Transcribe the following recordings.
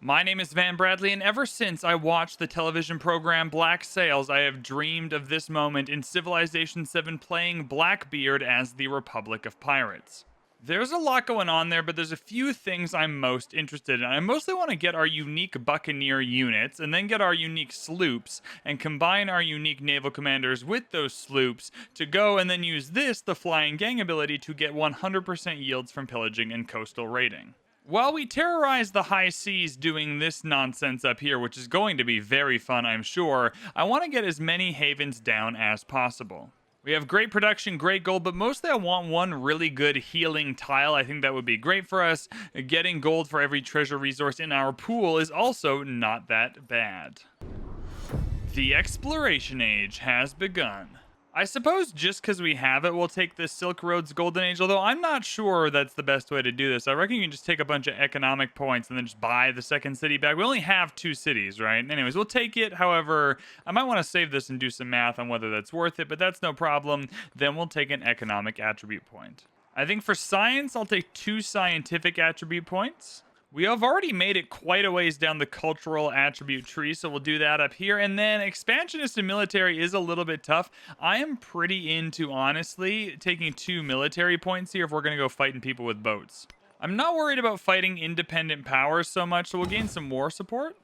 My name is VanBradley, and ever since I watched the television program Black Sails, I have dreamed of this moment in Civilization 7 playing Blackbeard as the Republic of Pirates. There's a lot going on there, but there's a few things I'm most interested in. I mostly want to get our unique Buccaneer units, and then get our unique sloops, and combine our unique naval commanders with those sloops to go and then use this, the Flying Gang ability, to get 100% yields from pillaging and coastal raiding. While we terrorize the high seas doing this nonsense up here, which is going to be very fun, I'm sure, I want to get as many havens down as possible. We have great production, great gold, but mostly I want one really good healing tile. I think that would be great for us. Getting gold for every treasure resource in our pool is also not that bad. The exploration age has begun. I suppose just because we have it, we'll take the Silk Road's Golden Age, although I'm not sure that's the best way to do this. I reckon you can just take a bunch of economic points and then just buy the second city back. We only have 2 cities, right? Anyways, we'll take it. However, I might want to save this and do some math on whether that's worth it, but that's no problem. Then we'll take an economic attribute point. I think for science, I'll take 2 scientific attribute points. We have already made it quite a ways down the cultural attribute tree, so we'll do that up here. And then expansionist and military is a little bit tough. I am pretty into, honestly, taking 2 military points here if we're going to go fighting people with boats. I'm not worried about fighting independent powers so much, so we'll gain some war support.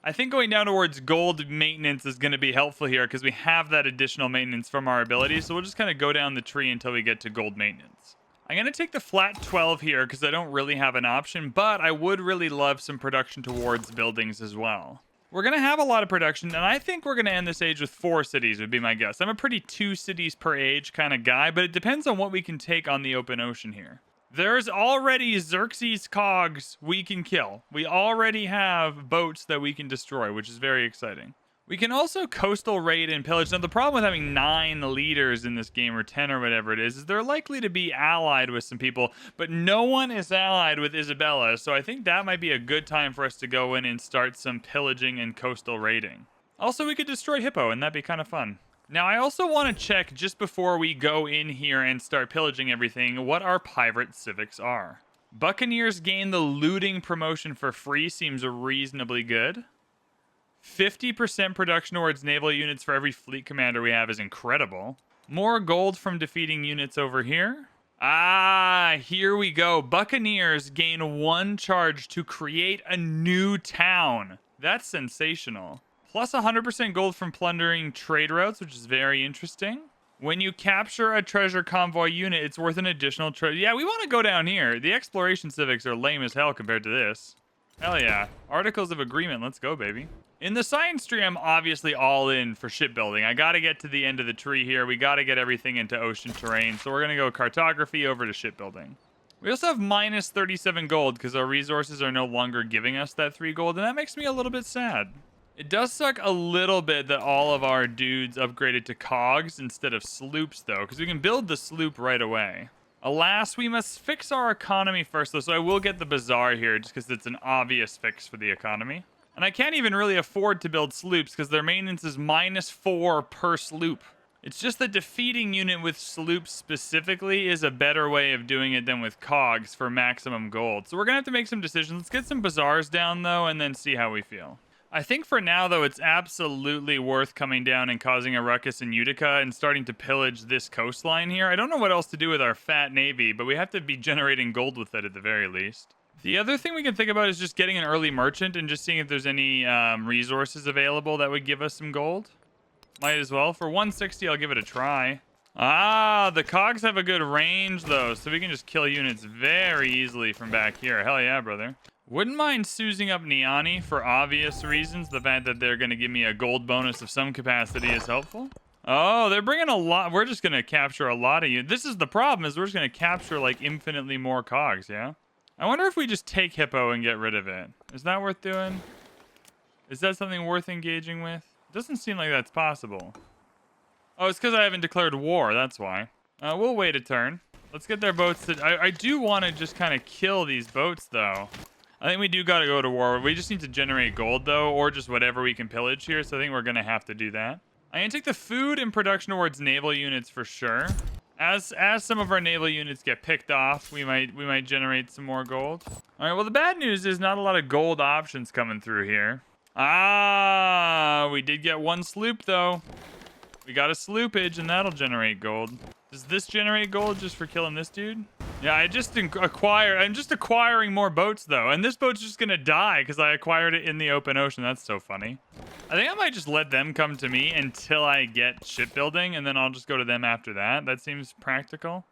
I think going down towards gold maintenance is going to be helpful here because we have that additional maintenance from our abilities, so we'll just kind of go down the tree until we get to gold maintenance. I'm going to take the flat 12 here because I don't really have an option, but I would really love some production towards buildings as well. We're going to have a lot of production, and I think we're going to end this age with 4 cities would be my guess. I'm a pretty 2 cities per age kind of guy, but it depends on what we can take on the open ocean here. There's already Xerxes cogs we can kill. We already have boats that we can destroy, which is very exciting. We can also coastal raid and pillage. Now, the problem with having 9 leaders in this game, or 10 or whatever it is they're likely to be allied with some people, but no one is allied with Isabella, so I think that might be a good time for us to go in and start some pillaging and coastal raiding. Also, we could destroy Hippo, and that'd be kind of fun. Now, I also want to check, just before we go in here and start pillaging everything, what our pirate civics are. Buccaneers gain the looting promotion for free, seems reasonably good. 50% production towards naval units for every fleet commander we have is incredible. More gold from defeating units over here. Ah, here we go. Buccaneers gain 1 charge to create a new town. That's sensational. Plus 100% gold from plundering trade routes, which is very interesting. When you capture a treasure convoy unit, it's worth an additional treasure. Yeah, we want to go down here. The exploration civics are lame as hell compared to this. Hell yeah. Articles of Agreement. Let's go, baby. In the science tree, I'm obviously all in for shipbuilding. I got to get to the end of the tree here. We got to get everything into ocean terrain. So we're going to go cartography over to shipbuilding. We also have minus 37 gold because our resources are no longer giving us that 3 gold. And that makes me a little bit sad. It does suck a little bit that all of our dudes upgraded to cogs instead of sloops, though, because we can build the sloop right away. Alas, we must fix our economy first, though, so I will get the bazaar here just because it's an obvious fix for the economy. And I can't even really afford to build sloops because their maintenance is minus 4 per sloop. It's just that defeating unit with sloops specifically is a better way of doing it than with cogs for maximum gold. So we're going to have to make some decisions. Let's get some bazaars down, though, and then see how we feel. I think for now, though, it's absolutely worth coming down and causing a ruckus in Utica and starting to pillage this coastline here. I don't know what else to do with our fat navy, but we have to be generating gold with it at the very least. The other thing we can think about is just getting an early merchant and just seeing if there's any resources available that would give us some gold. Might as well. For 160, I'll give it a try. Ah, the cogs have a good range, though, so we can just kill units very easily from back here. Hell yeah, brother. Wouldn't mind sousing up Niani for obvious reasons. The fact that they're going to give me a gold bonus of some capacity is helpful. Oh, they're bringing a lot. We're just going to capture a lot of units. This is the problem, is we're just going to capture, like, infinitely more cogs, yeah? I wonder if we just take Hippo and get rid of it. Is that worth doing? Is that something worth engaging with? Doesn't seem like that's possible. Oh, it's because I haven't declared war. That's why. We'll wait a turn. Let's get their boats. I do want to just kind of kill these boats, though. I think we do got to go to war. We just need to generate gold, though, or just whatever we can pillage here. So I think we're going to have to do that. I'm going to take the food and production towards naval units for sure. As some of our naval units get picked off, we might generate some more gold. All right, well, the bad news is not a lot of gold options coming through here. Ah, we did get one sloop, though. We got a sloopage, and that'll generate gold. Does this generate gold just for killing this dude? Yeah, I'm just acquiring more boats, though. And this boat's just gonna die because I acquired it in the open ocean. That's so funny. I think I might just let them come to me until I get shipbuilding, and then I'll just go to them after that. That seems practical.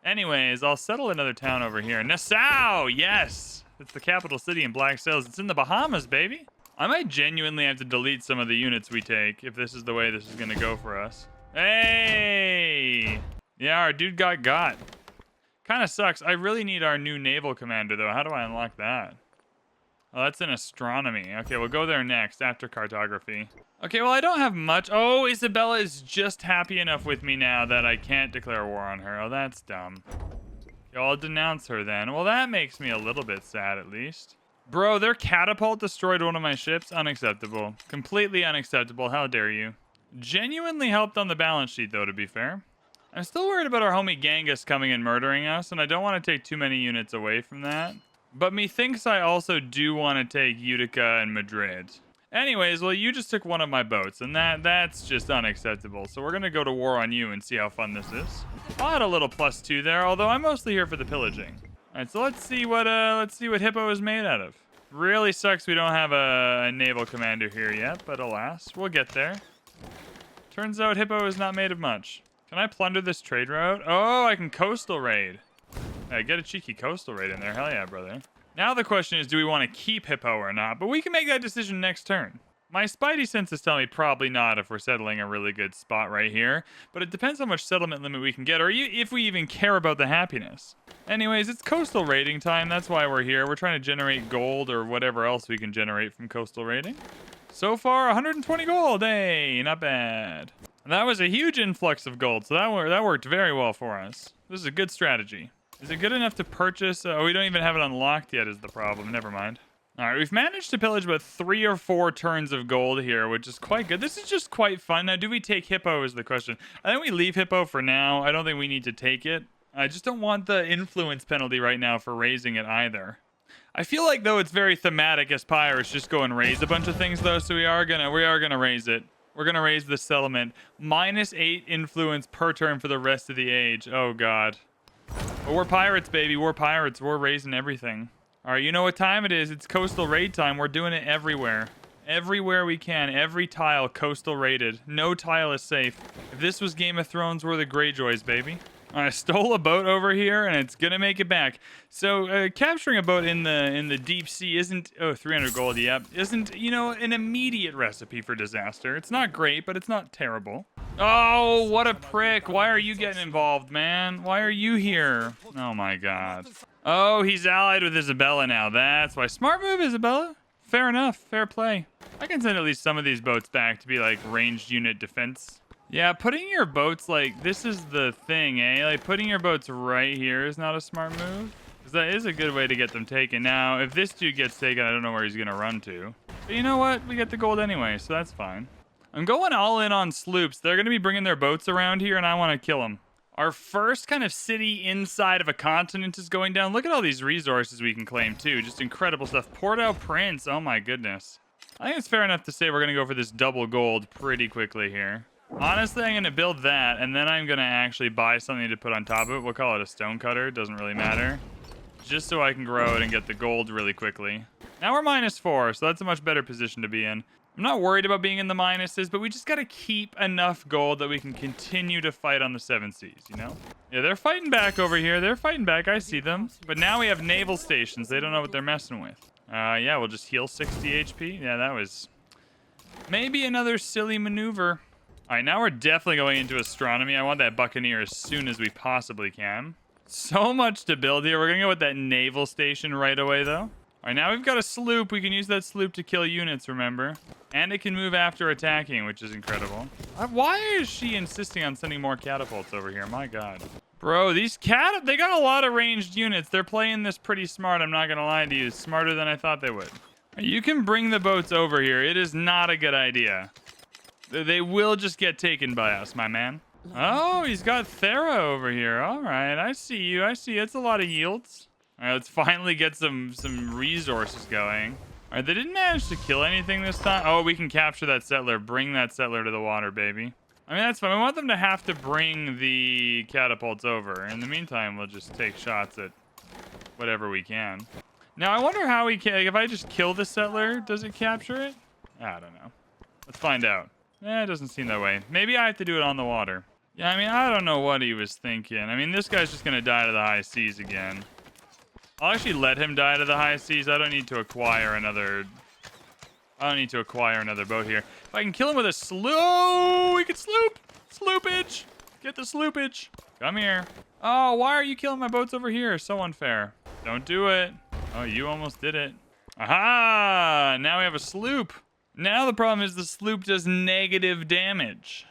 Anyways, I'll settle another town over here. Nassau! Yes! It's the capital city in Black Sails. It's in the Bahamas, baby. I might genuinely have to delete some of the units we take if this is the way this is gonna go for us. Hey! Yeah, our dude got. Kind of sucks. I really need our new naval commander, though. How do I unlock that? Oh, that's in astronomy. Okay, we'll go there next after cartography. Okay, well, I don't have much. Oh, Isabella is just happy enough with me now that I can't declare war on her. Oh, that's dumb. Okay, I'll denounce her then. Well, that makes me a little bit sad, at least. Bro, their catapult destroyed one of my ships. Unacceptable. Completely unacceptable. How dare you? Genuinely helped on the balance sheet, though, to be fair. I'm still worried about our homie Genghis coming and murdering us, and I don't want to take too many units away from that. But methinks I also do want to take Utica and Madrid. Anyways, well, you just took one of my boats, and that's just unacceptable. So we're going to go to war on you and see how fun this is. I'll add a little +2 there, although I'm mostly here for the pillaging. All right, so let's see what Hippo is made out of. Really sucks we don't have a naval commander here yet, but alas, we'll get there. Turns out Hippo is not made of much. Can I plunder this trade route? Oh, I can coastal raid. Yeah, get a cheeky coastal raid in there. Hell yeah, brother. Now the question is, do we want to keep Hippo or not? But we can make that decision next turn. My spidey senses tell me probably not if we're settling a really good spot right here. But it depends how much settlement limit we can get, or if we even care about the happiness. Anyways, it's coastal raiding time. That's why we're here. We're trying to generate gold or whatever else we can generate from coastal raiding. So far, 120 gold. Hey, not bad. That was a huge influx of gold, so that worked very well for us. This is a good strategy. Is it good enough to purchase? Oh, we don't even have it unlocked yet is the problem. Never mind. All right, we've managed to pillage about 3 or 4 turns of gold here, which is quite good. This is just quite fun. Now, do we take Hippo is the question. I think we leave Hippo for now. I don't think we need to take it. I just don't want the influence penalty right now for raising it either. I feel like, though, it's very thematic as pirates just go and raise a bunch of things, though, so we are gonna raise it. We're going to raise the settlement. -8 influence per turn for the rest of the age. Oh, God. But we're pirates, baby. We're pirates. We're raising everything. All right, you know what time it is. It's coastal raid time. We're doing it everywhere. Everywhere we can. Every tile coastal raided. No tile is safe. If this was Game of Thrones, we're the Greyjoys, baby. I stole a boat over here, and it's gonna make it back. So capturing a boat in the deep sea isn't 300 gold. Yep, isn't an immediate recipe for disaster. It's not great, but it's not terrible. Oh, what a prick! Why are you getting involved, man? Why are you here? Oh my God. Oh, he's allied with Isabella now. That's why. Smart move, Isabella. Fair enough. Fair play. I can send at least some of these boats back to be like ranged unit defense. Yeah, putting your boats, like, this is the thing, eh? Like, putting your boats right here is not a smart move. Because that is a good way to get them taken. Now, if this dude gets taken, I don't know where he's going to run to. But you know what? We get the gold anyway, so that's fine. I'm going all in on sloops. They're going to be bringing their boats around here, and I want to kill them. Our first kind of city inside of a continent is going down. Look at all these resources we can claim, too. Just incredible stuff. Port-au-Prince. Oh, my goodness. I think it's fair enough to say we're going to go for this double gold pretty quickly here. Honestly, I'm going to build that, and then I'm going to actually buy something to put on top of it. We'll call it a stone cutter. Doesn't really matter. Just so I can grow it and get the gold really quickly. Now we're -4, so that's a much better position to be in. I'm not worried about being in the minuses, but we just got to keep enough gold that we can continue to fight on the 7 seas, you know? Yeah, they're fighting back over here. They're fighting back. I see them. But now we have naval stations. They don't know what they're messing with. Yeah, we'll just heal 60 HP. Yeah, that was maybe another silly maneuver. All right, now we're definitely going into astronomy. I want that Buccaneer as soon as we possibly can. So much to build here. We're going to go with that naval station right away, though. All right, now we've got a sloop. We can use that sloop to kill units, remember? And it can move after attacking, which is incredible. Why is she insisting on sending more catapults over here? My God. Bro, these they got a lot of ranged units. They're playing this pretty smart. I'm not going to lie to you. Smarter than I thought they would. You can bring the boats over here. It is not a good idea. They will just get taken by us, my man. Oh, he's got Thera over here. All right, I see you. I see you. It's a lot of yields. All right, let's finally get some resources going. All right, they didn't manage to kill anything this time. Oh, we can capture that settler. Bring that settler to the water, baby. I mean, that's fine. We want them to have to bring the catapults over. In the meantime, we'll just take shots at whatever we can. Now, I wonder how we can... Like, if I just kill the settler, does it capture it? I don't know. Let's find out. It doesn't seem that way. Maybe I have to do it on the water. Yeah, I mean, I don't know what he was thinking. I mean, this guy's just going to die to the high seas again. I'll actually let him die to the high seas. I don't need to acquire another... I don't need to acquire another boat here. If I can kill him with a slow... We can sloop! Sloopage! Get the sloopage! Come here. Oh, why are you killing my boats over here? So unfair. Don't do it. Oh, you almost did it. Aha! Now we have a sloop. Now the problem is the sloop does negative damage.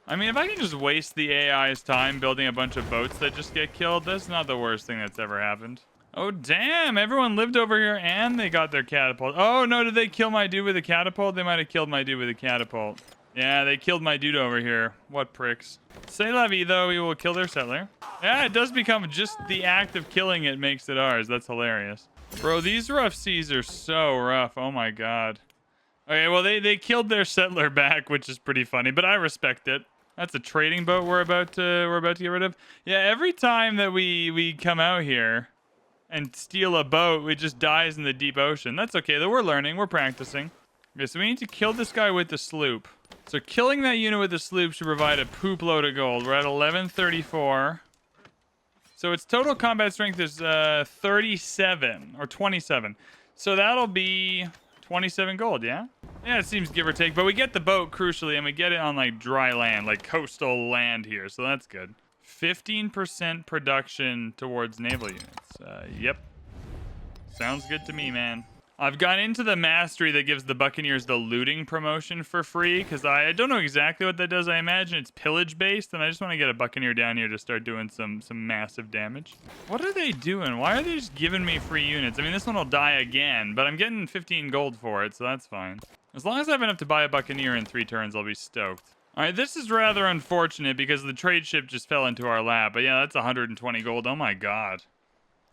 I mean, if I can just waste the AI's time building a bunch of boats that just get killed, that's not the worst thing that's ever happened. Oh, damn. Everyone lived over here and they got their catapult. Oh, no. Did they kill my dude with a catapult? They might have killed my dude with a catapult. Yeah, they killed my dude over here. What pricks. C'est la vie, though. We will kill their settler. Yeah, it does become just the act of killing it makes it ours. That's hilarious. Bro, these rough seas are so rough. Oh, my God. Okay, well, they killed their settler back, which is pretty funny, but I respect it. That's a trading boat we're about to get rid of. Yeah, every time that we come out here and steal a boat, it just dies in the deep ocean. That's okay, though. We're learning. We're practicing. Okay, so we need to kill this guy with the sloop. So killing that unit with the sloop should provide a poop load of gold. We're at 1134. So its total combat strength is 37 or 27. So that'll be 27 gold, yeah? Yeah, it seems give or take. But we get the boat, crucially, and we get it on, like, dry land, like coastal land here. So that's good. 15% production towards naval units. Yep. Sounds good to me, man. I've gone into the mastery that gives the Buccaneers the looting promotion for free, because I don't know exactly what that does. I imagine it's pillage-based, and I just want to get a Buccaneer down here to start doing some massive damage. What are they doing? Why are they just giving me free units? I mean, this one will die again, but I'm getting 15 gold for it, so that's fine. As long as I have enough to buy a Buccaneer in 3 turns, I'll be stoked. All right, this is rather unfortunate because the trade ship just fell into our lap, but yeah, that's 120 gold. Oh my God.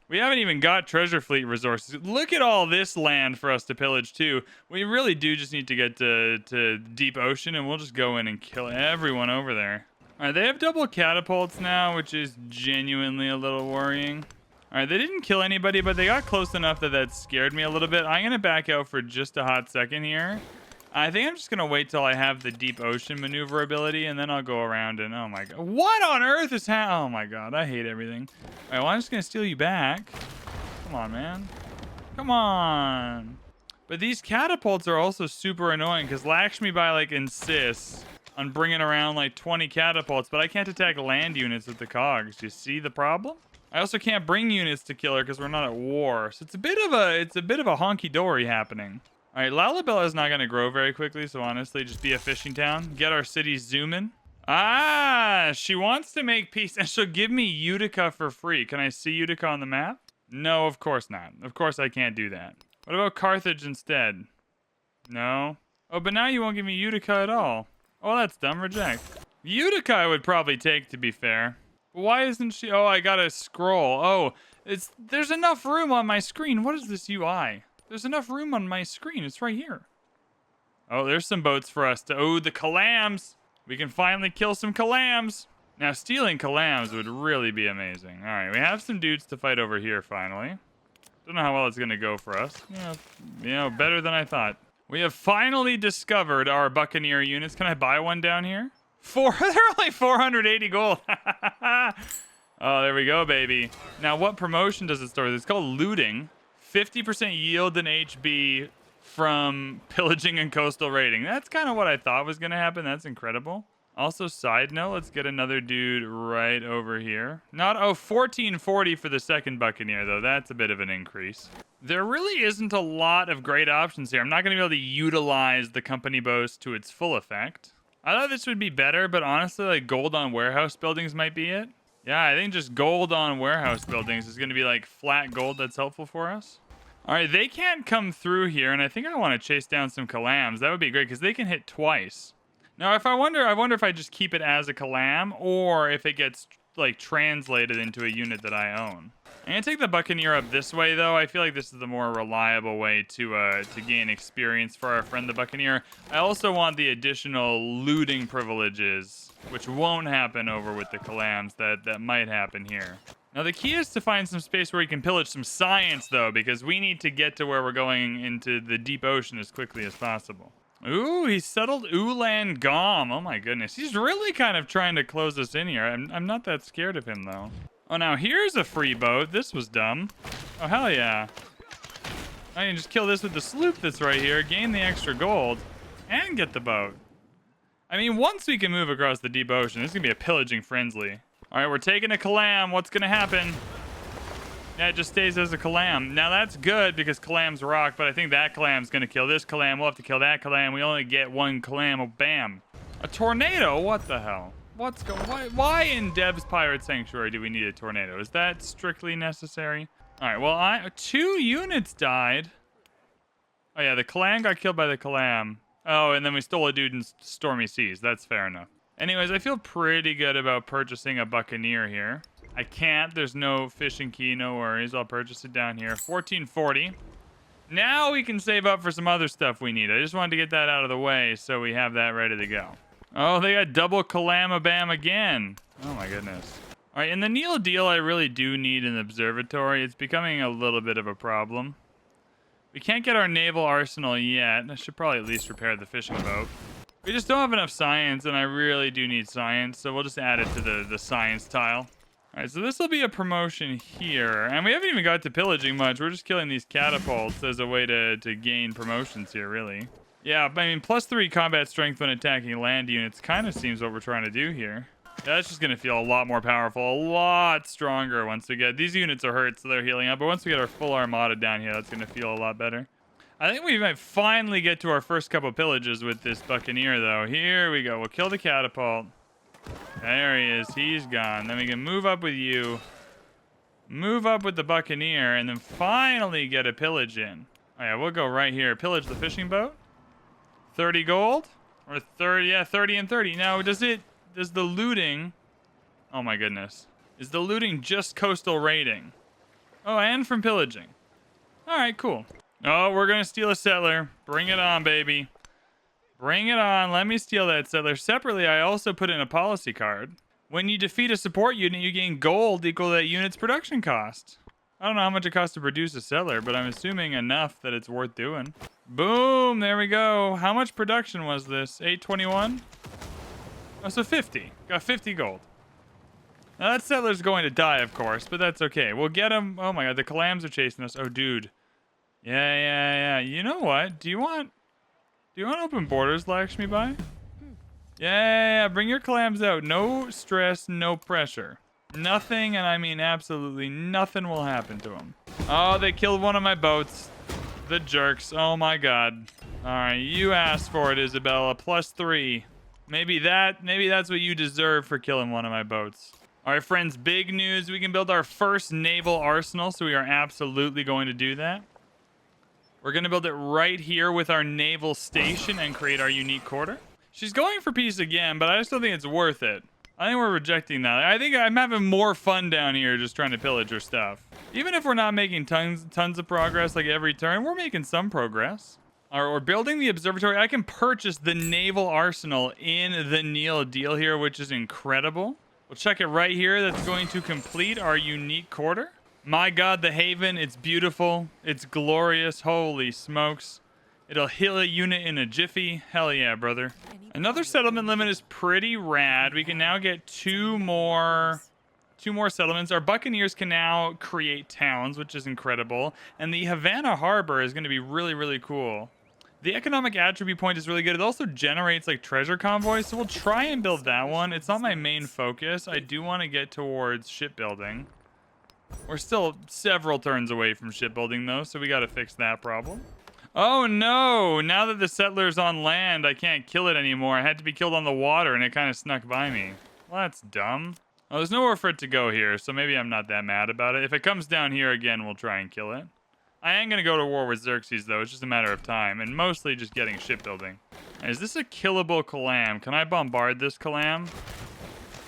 We haven't even got treasure fleet resources. Look at all this land for us to pillage too. We really do just need to get to deep ocean, and we'll just go in and kill everyone over there. All right, they have double catapults now, which is genuinely a little worrying. All right, they didn't kill anybody, but they got close enough that scared me a little bit. I'm going to back out for just a hot second here. I think I'm just going to wait till I have the deep ocean maneuverability, and then I'll go around and, oh my God. What on earth is oh my God, I hate everything. All right, well, I'm just going to steal you back. Come on, man. Come on. But these catapults are also super annoying because Lakshmi Bai, like, insists on bringing around, like, 20 catapults, but I can't attack land units with the cogs. Do you see the problem? I also can't bring units to kill her because we're not at war. So it's a bit of a honky-dory happening. All right, Lalabella is not going to grow very quickly, so honestly, just be a fishing town. Get our city zooming. Ah, she wants to make peace, and she'll give me Utica for free. Can I see Utica on the map? No, of course not. Of course I can't do that. What about Carthage instead? No. Oh, but now you won't give me Utica at all. Oh, that's dumb. Reject. Utica I would probably take, to be fair. Why isn't she? Oh, I got to scroll. Oh, there's enough room on my screen. What is this UI? There's enough room on my screen. It's right here. Oh, there's some boats for us to... Oh, the Calams. We can finally kill some Calams. Now, stealing Calams would really be amazing. All right, we have some dudes to fight over here, finally. Don't know how well it's going to go for us. Yeah, you know, better than I thought. We have finally discovered our Buccaneer units. Can I buy one down here? They're only 480 gold. Oh, there we go, baby. Now, what promotion does it store? It's called looting. 50% yield in HB from pillaging and coastal raiding. That's kind of what I thought was going to happen. That's incredible. Also, side note, let's get another dude right over here. 1440 for the second Buccaneer, though. That's a bit of an increase. There really isn't a lot of great options here. I'm not going to be able to utilize the company boast to its full effect. I thought this would be better, but honestly, like, gold on warehouse buildings might be it. Yeah, I think just gold on warehouse buildings is going to be like flat gold that's helpful for us. All right, they can't come through here, and I think I want to chase down some Calams. That would be great because they can hit twice. Now, I wonder if I just keep it as a Kalam or if it gets like translated into a unit that I own. I'm gonna take the Buccaneer up this way, though. I feel like this is the more reliable way to gain experience for our friend the Buccaneer. I also want the additional looting privileges, which won't happen over with the Kalams. That might happen here. Now, the key is to find some space where we can pillage some science, though, because we need to get to where we're going into the deep ocean as quickly as possible. Ooh, he settled Ulan Gom. Oh, my goodness. He's really kind of trying to close us in here. I'm not that scared of him, though. Oh, now here's a free boat. This was dumb. Oh, hell yeah. I can just kill this with the sloop that's right here, gain the extra gold, and get the boat. I mean, once we can move across the deep ocean, this is going to be a pillaging frenzy. All right, we're taking a Kalam. What's going to happen? Yeah, it just stays as a Kalam. Now, that's good because Kalams rock, but I think that Kalam's going to kill this Kalam. We'll have to kill that Kalam. We only get one Kalam. Oh, bam. A tornado? What the hell? What's going? Why in Dev's Pirate Sanctuary do we need a tornado? Is that strictly necessary? All right, well, 2 units died. Oh, yeah, the Kalam got killed by the Kalam. Oh, and then we stole a dude in Stormy Seas. That's fair enough. Anyways, I feel pretty good about purchasing a Buccaneer here. I can't. There's no fishing key. No worries. I'll purchase it down here. 1440. Now we can save up for some other stuff we need. I just wanted to get that out of the way so we have that ready to go. Oh, they got double Kalamabam again. Oh, my goodness. All right, in the Neil deal, I really do need an observatory. It's becoming a little bit of a problem. We can't get our naval arsenal yet. I should probably at least repair the fishing boat. We just don't have enough science, and I really do need science, so we'll just add it to the science tile. All right, so this will be a promotion here. And we haven't even got to pillaging much. We're just killing these catapults as a way to gain promotions here, really. Yeah, I mean, +3 combat strength when attacking land units kind of seems what we're trying to do here. That's just going to feel a lot more powerful, a lot stronger once we get... These units are hurt, so they're healing up. But once we get our full armada down here, that's going to feel a lot better. I think we might finally get to our first couple pillages with this Buccaneer, though. Here we go. We'll kill the catapult. There he is. He's gone. Then we can move up with you. Move up with the Buccaneer, and then finally get a pillage in. Oh, yeah, we'll go right here. Pillage the fishing boat. 30 gold? Or 30, yeah, 30 and 30. Now, does the looting... Oh, my goodness. Is the looting just coastal raiding? Oh, and from pillaging. All right, cool. Oh, we're going to steal a settler. Bring it on, baby. Bring it on. Let me steal that settler. Separately, I also put in a policy card. When you defeat a support unit, you gain gold equal to that unit's production cost. I don't know how much it costs to produce a settler, but I'm assuming enough that it's worth doing. Boom, there we go. How much production was this? 821? Oh, so 50. Got 50 gold. Now that settler's going to die, of course, but that's okay. We'll get him. Oh my god, the Kalams are chasing us. Oh, dude. Yeah. You know what? Do you want open borders, Lakshmi Bai? Yeah. Bring your Kalams out. No stress, no pressure. Nothing, and I mean absolutely nothing will happen to them. Oh, they killed one of my boats. The jerks. Oh my god. All right, you asked for it, Isabella. +3. Maybe that's what you deserve for killing one of my boats. All right, friends, big news. We can build our first naval arsenal, so we are absolutely going to do that. We're going to build it right here with our naval station and create our unique quarter. She's going for peace again, but I just don't think it's worth it. I think we're rejecting that. I think I'm having more fun down here just trying to pillage her stuff. Even if we're not making tons of progress like every turn, we're making some progress. All right, we're building the observatory. I can purchase the naval arsenal in the Neil deal here, which is incredible. We'll check it right here. That's going to complete our unique quarter. My god, the Haven, it's beautiful. It's glorious. Holy smokes. It'll heal a unit in a jiffy. Hell yeah, brother. Another settlement limit is pretty rad. We can now get two more settlements. Our Buccaneers can now create towns, which is incredible. And the Havana Harbor is going to be really, really cool. The economic attribute point is really good. It also generates like treasure convoys, so we'll try and build that one. It's not my main focus. I do want to get towards shipbuilding. We're still several turns away from shipbuilding though, so we got to fix that problem. Oh no! Now that the settler's on land, I can't kill it anymore. I had to be killed on the water, and it kind of snuck by me. Well, that's dumb. Oh, there's nowhere for it to go here, so maybe I'm not that mad about it. If it comes down here again, we'll try and kill it. I am going to go to war with Xerxes, though. It's just a matter of time, and mostly just getting shipbuilding. Is this a killable Kalam? Can I bombard this Kalam?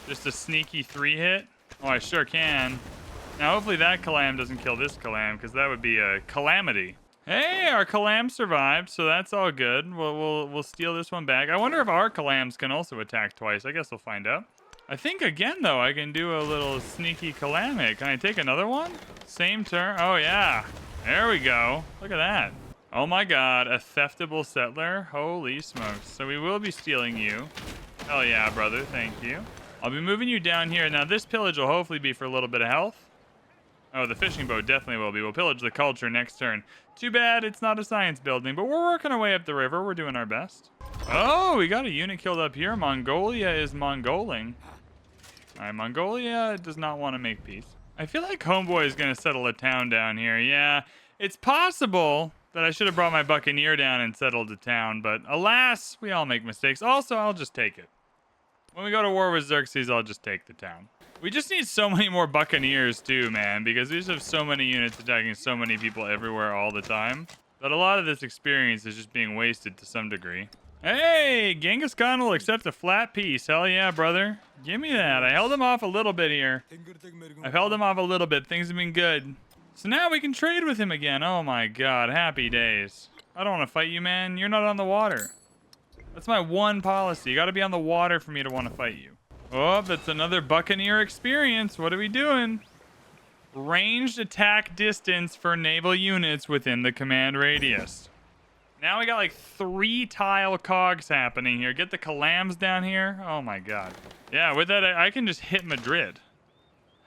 Just a sneaky 3-hit? Oh, I sure can. Now, hopefully that Kalam doesn't kill this Kalam, because that would be a calamity. Hey, our Kalam survived, so that's all good. We'll steal this one back. I wonder if our Kalams can also attack twice. I guess we'll find out. I think, again, though, I can do a little sneaky Kalam hit. Can I take another one? Same turn. Oh, yeah. There we go. Look at that. Oh, my God. A theftable settler. Holy smokes. So we will be stealing you. Hell yeah, brother. Thank you. I'll be moving you down here. Now, this pillage will hopefully be for a little bit of health. Oh, the fishing boat definitely will be. We'll pillage the culture next turn. Too bad it's not a science building, but we're working our way up the river. We're doing our best. Oh, we got a unit killed up here. Mongolia is Mongoling. All right, Mongolia does not want to make peace. I feel like Homeboy is going to settle a town down here. Yeah, it's possible that I should have brought my Buccaneer down and settled a town, but alas, we all make mistakes. Also, I'll just take it. When we go to war with Xerxes, I'll just take the town. We just need so many more Buccaneers too, man, because we just have so many units attacking so many people everywhere all the time that a lot of this experience is just being wasted to some degree. Hey, Genghis Khan will accept a flat piece. Hell yeah, brother. Give me that. I held him off a little bit here. I've held him off a little bit. Things have been good. So now we can trade with him again. Oh my God, happy days. I don't want to fight you, man. You're not on the water. That's my one policy. You got to be on the water for me to want to fight you. Oh, that's another Buccaneer experience. What are we doing? Ranged attack distance for naval units within the command radius. Now we got like 3 tile cogs happening here. Get the Kalams down here. Oh my God. Yeah, with that, I can just hit Madrid.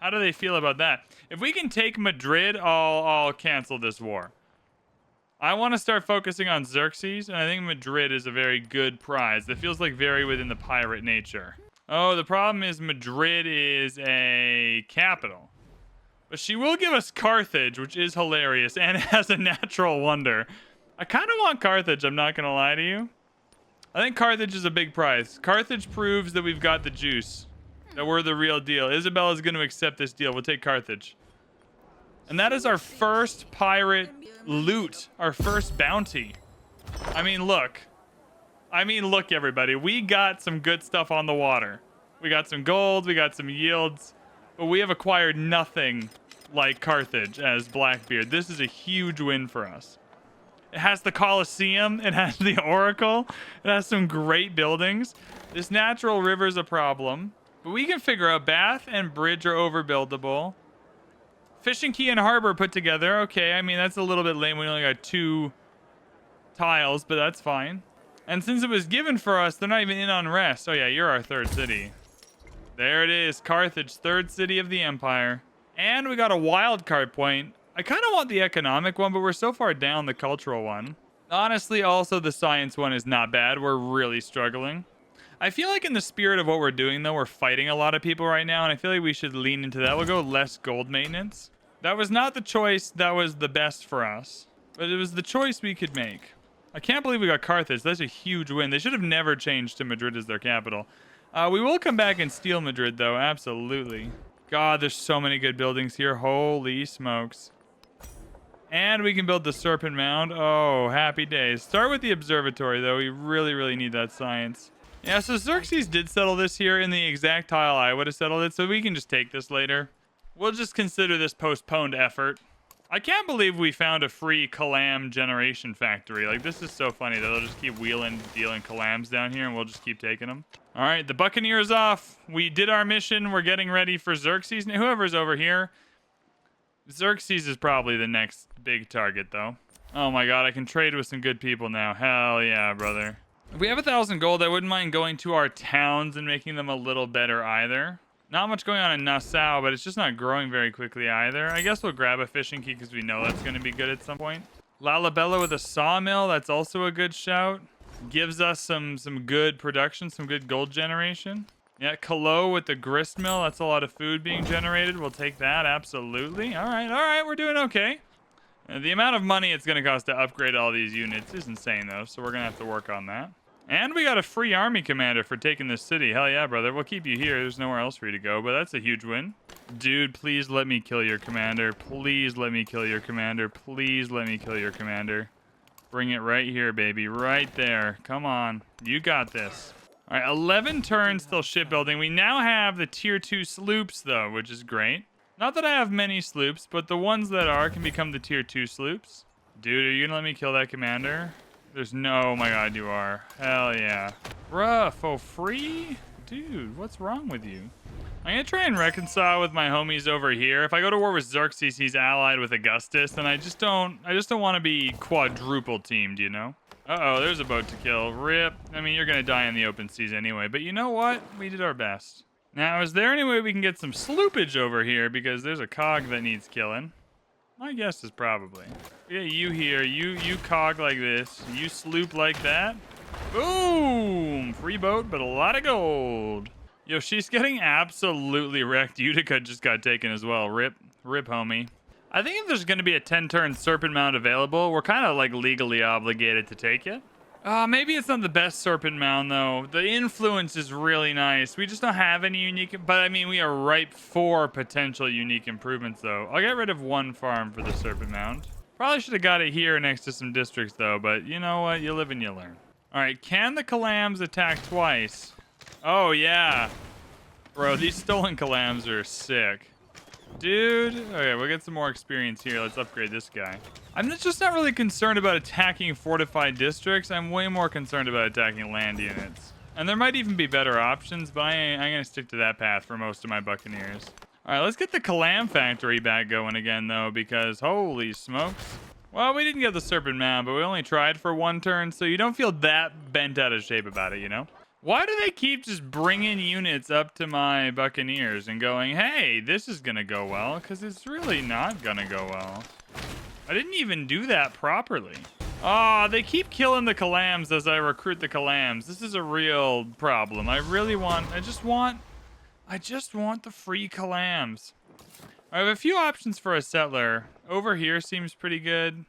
How do they feel about that? If we can take Madrid, I'll cancel this war. I want to start focusing on Xerxes, and I think Madrid is a very good prize. That feels like very within the pirate nature. Oh, the problem is Madrid is a capital. But she will give us Carthage, which is hilarious, and it has a natural wonder. I kind of want Carthage, I'm not going to lie to you. I think Carthage is a big prize. Carthage proves that we've got the juice, that we're the real deal. Isabella's going to accept this deal. We'll take Carthage. And that is our first pirate loot, our first bounty. I mean, look, everybody. We got some good stuff on the water. We got some gold, we got some yields, but we have acquired nothing like Carthage as Blackbeard. This is a huge win for us. It has the Colosseum, it has the Oracle, it has some great buildings. This natural river is a problem, but we can figure out Bath and Bridge are overbuildable. Fishing Key and Harbor put together. Okay, I mean, that's a little bit lame. We only got 2 tiles, but that's fine. And since it was given for us, they're not even in on rest. Oh yeah, you're our 3rd city. There it is, Carthage, 3rd city of the empire. And we got a wild card point. I kind of want the economic one, but we're so far down the cultural one. Honestly, also the science one is not bad. We're really struggling. I feel like in the spirit of what we're doing, though, we're fighting a lot of people right now, and I feel like we should lean into that. We'll go less gold maintenance. That was not the choice that was the best for us, but it was the choice we could make. I can't believe we got Carthage. That's a huge win. They should have never changed to Madrid as their capital. We will come back and steal Madrid, though. Absolutely. God, there's so many good buildings here. Holy smokes. And we can build the Serpent Mound. Oh, happy days. Start with the observatory, though. We really, really need that science. Yeah, so Xerxes did settle this here in the exact tile I would have settled it, so we can just take this later. We'll just consider this postponed effort. I can't believe we found a free Kalam generation factory. Like, this is so funny that they'll just keep dealing Kalams down here, and we'll just keep taking them. All right, the Buccaneer's off. We did our mission. We're getting ready for Xerxes. Whoever's over here. Xerxes is probably the next big target, though. Oh my God, I can trade with some good people now. Hell yeah, brother. If we have 1,000 gold, I wouldn't mind going to our towns and making them a little better either. Not much going on in Nassau, but it's just not growing very quickly either. I guess we'll grab a fishing key because we know that's going to be good at some point. Lalabella with a sawmill, that's also a good shout. Gives us some good production, some good gold generation. Yeah, Calo with the grist mill, that's a lot of food being generated. We'll take that, absolutely. All right, we're doing okay. The amount of money it's going to cost to upgrade all these units is insane, though, so we're going to have to work on that. And we got a free army commander for taking this city. Hell yeah, brother. We'll keep you here. There's nowhere else for you to go, but that's a huge win. Dude, please let me kill your commander. Please let me kill your commander. Please let me kill your commander. Bring it right here, baby. Right there. Come on. You got this. All right, 11 turns till shipbuilding. We now have the tier 2 sloops, though, which is great. Not that I have many sloops, but the ones that are can become the tier 2 sloops. Dude, are you gonna let me kill that commander? There's no... Oh my god, you are. Hell yeah. Bruh, for free? Dude, what's wrong with you? I'm gonna try and reconcile with my homies over here. If I go to war with Xerxes, he's allied with Augustus, and I just don't want to be quadruple teamed, you know? Uh-oh, there's a boat to kill. Rip. I mean, you're gonna die in the open seas anyway, but you know what? We did our best. Now, is there any way we can get some sloopage over here? Because there's a cog that needs killing. My guess is probably. Yeah, you here. You cog like this. You sloop like that. Boom! Free boat, but a lot of gold. Yo, she's getting absolutely wrecked. Utica just got taken as well. Rip. Rip, homie. I think if there's going to be a 10-turn Serpent Mound available, we're kind of like legally obligated to take it. Maybe it's not the best Serpent Mound, though. The influence is really nice. We just don't have any unique... But, I mean, we are ripe for potential unique improvements, though. I'll get rid of one farm for the Serpent Mound. Probably should have got it here next to some districts, though. But you know what? You live and you learn. All right, can the Calams attack twice? Oh, yeah. Bro, these stolen Calams are sick. Dude. Okay, we'll get some more experience here. Let's upgrade this guy. I'm just not really concerned about attacking fortified districts. I'm way more concerned about attacking land units. And there might even be better options, but I'm going to stick to that path for most of my Buccaneers. All right, let's get the Calam factory back going again, though, because holy smokes. Well, we didn't get the Serpent Mound, but we only tried for one turn, so you don't feel that bent out of shape about it, you know? Why do they keep just bringing units up to my Buccaneers and going, hey, this is going to go well? Because it's really not going to go well. I didn't even do that properly. Oh, they keep killing the Calams as I recruit the Calams. This is a real problem. I just want the free Calams. I have a few options for a settler. Over here seems pretty good.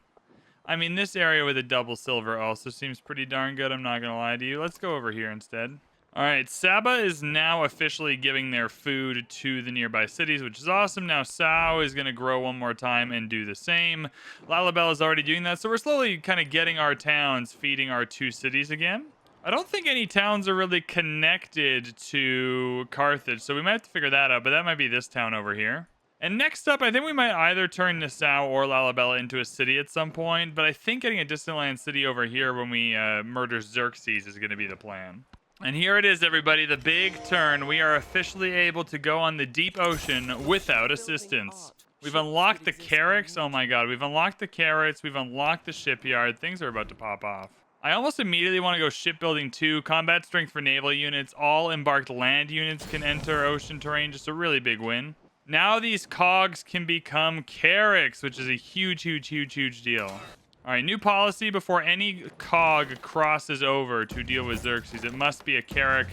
I mean, this area with a double silver also seems pretty darn good. I'm not going to lie to you. Let's go over here instead. All right, Saba is now officially giving their food to the nearby cities, which is awesome. Now Sao is going to grow one more time and do the same. Lalabelle is already doing that, so we're slowly kind of getting our towns feeding our 2 cities again. I don't think any towns are really connected to Carthage, so we might have to figure that out, but that might be this town over here. And next up, I think we might either turn Nassau or Lalabella into a city at some point, but I think getting a distant land city over here when we murder Xerxes is going to be the plan. And here it is, everybody, the big turn. We are officially able to go on the deep ocean without assistance. We've unlocked the carracks. Oh my god, we've unlocked the carrots. We've unlocked the shipyard. Things are about to pop off. I almost immediately want to go shipbuilding too. Combat strength for naval units. All embarked land units can enter ocean terrain. Just a really big win. Now these cogs can become carracks, which is a huge, huge, huge, huge deal. All right, new policy. Before any cog crosses over to deal with Xerxes, it must be a carrack.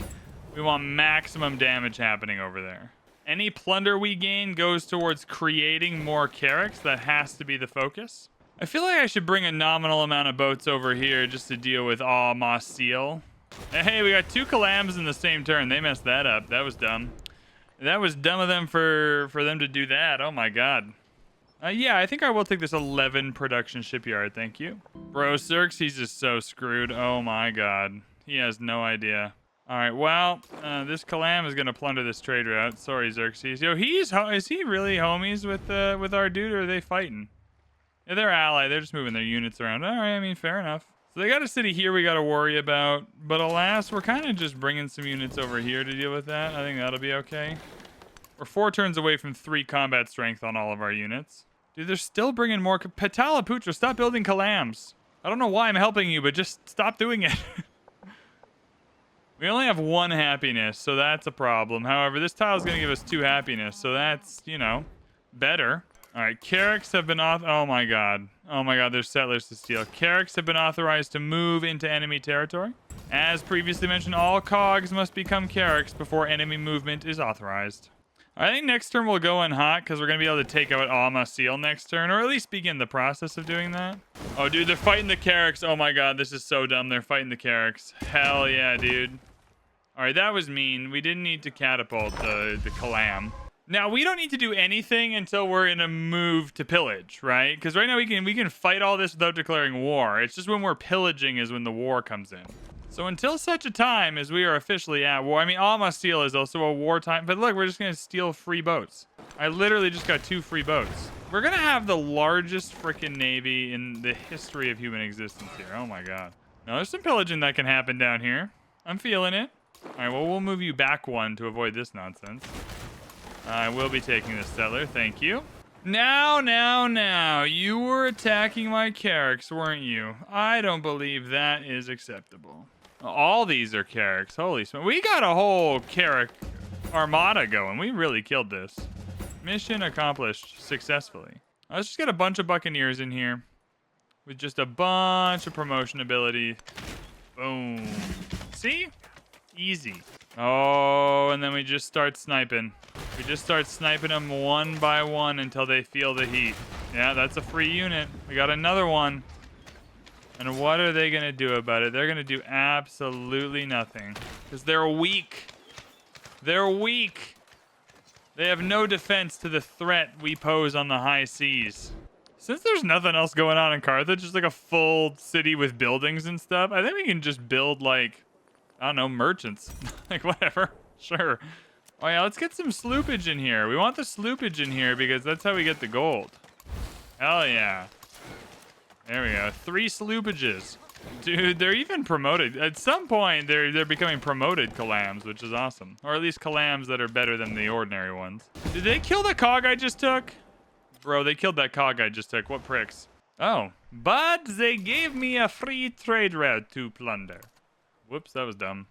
We want maximum damage happening over there. Any plunder we gain goes towards creating more carracks. That has to be the focus. I feel like I should bring a nominal amount of boats over here just to deal with Moss Seal. Hey, we got 2 Calams in the same turn. They messed that up. That was dumb. That was dumb of them for them to do that. Oh my god. Yeah, I think I will take this 11 production shipyard. Thank you. Bro, Xerxes is so screwed. Oh my god. He has no idea. All right, well, this Calam is going to plunder this trade route. Sorry, Xerxes. Yo, is he really homies with our dude, or are they fighting? Yeah, they're allied. They're just moving their units around. All right, I mean, fair enough. So they got a city here we got to worry about. But alas, we're kind of just bringing some units over here to deal with that. I think that'll be okay. We're 4 turns away from 3 combat strength on all of our units. Dude, they're still bringing more. Pataliputra, stop building Calams. I don't know why I'm helping you, but just stop doing it. We only have 1 happiness, so that's a problem. However, this tile is going to give us 2 happiness, so that's, you know, better. All right, carracks have been oh my god. Oh my god, there's settlers to steal. Carracks have been authorized to move into enemy territory. As previously mentioned, all cogs must become carracks before enemy movement is authorized. I think next turn we'll go in hot because we're going to be able to take out Alma Seal next turn, or at least begin the process of doing that. Oh, dude, they're fighting the Carracks. Oh my god, this is so dumb. They're fighting the Carracks. Hell yeah, dude. All right, that was mean. We didn't need to catapult the Kalam. Now, we don't need to do anything until we're in a move to pillage, right? Because right now we can fight all this without declaring war. It's just when we're pillaging is when the war comes in. So until such a time as we are officially at war, I mean, Alma Steel is also a wartime, but look, we're just going to steal free boats. I literally just got 2 free boats. We're going to have the largest freaking navy in the history of human existence here. Oh my god. Now, there's some pillaging that can happen down here. I'm feeling it. All right, well, we'll move you back 1 to avoid this nonsense. I will be taking this settler, thank you. Now, you were attacking my Carracks, weren't you? I don't believe that is acceptable. All these are Carracks. Holy smokes. We got a whole Carrack armada going. We really killed this. Mission accomplished successfully. Let's just get a bunch of Buccaneers in here with just a bunch of promotion ability. Boom. See? Easy. Oh, and then we just start sniping. We just start sniping them 1 by 1 until they feel the heat. Yeah, that's a free unit. We got another one. And what are they going to do about it? They're going to do absolutely nothing. Because they're weak. They're weak. They have no defense to the threat we pose on the high seas. Since there's nothing else going on in Carthage, just like a full city with buildings and stuff, I think we can just build, like, I don't know, merchants. Like, whatever. Sure. Oh, yeah, let's get some sloopage in here. We want the sloopage in here because that's how we get the gold. Hell yeah. There we go. 3 sloopages. Dude, they're even promoted. At some point, they're becoming promoted Kalams, which is awesome. Or at least Kalams that are better than the ordinary ones. Did they kill the cog I just took? Bro, they killed that cog I just took. What pricks? Oh. But they gave me a free trade route to plunder. Whoops, that was dumb.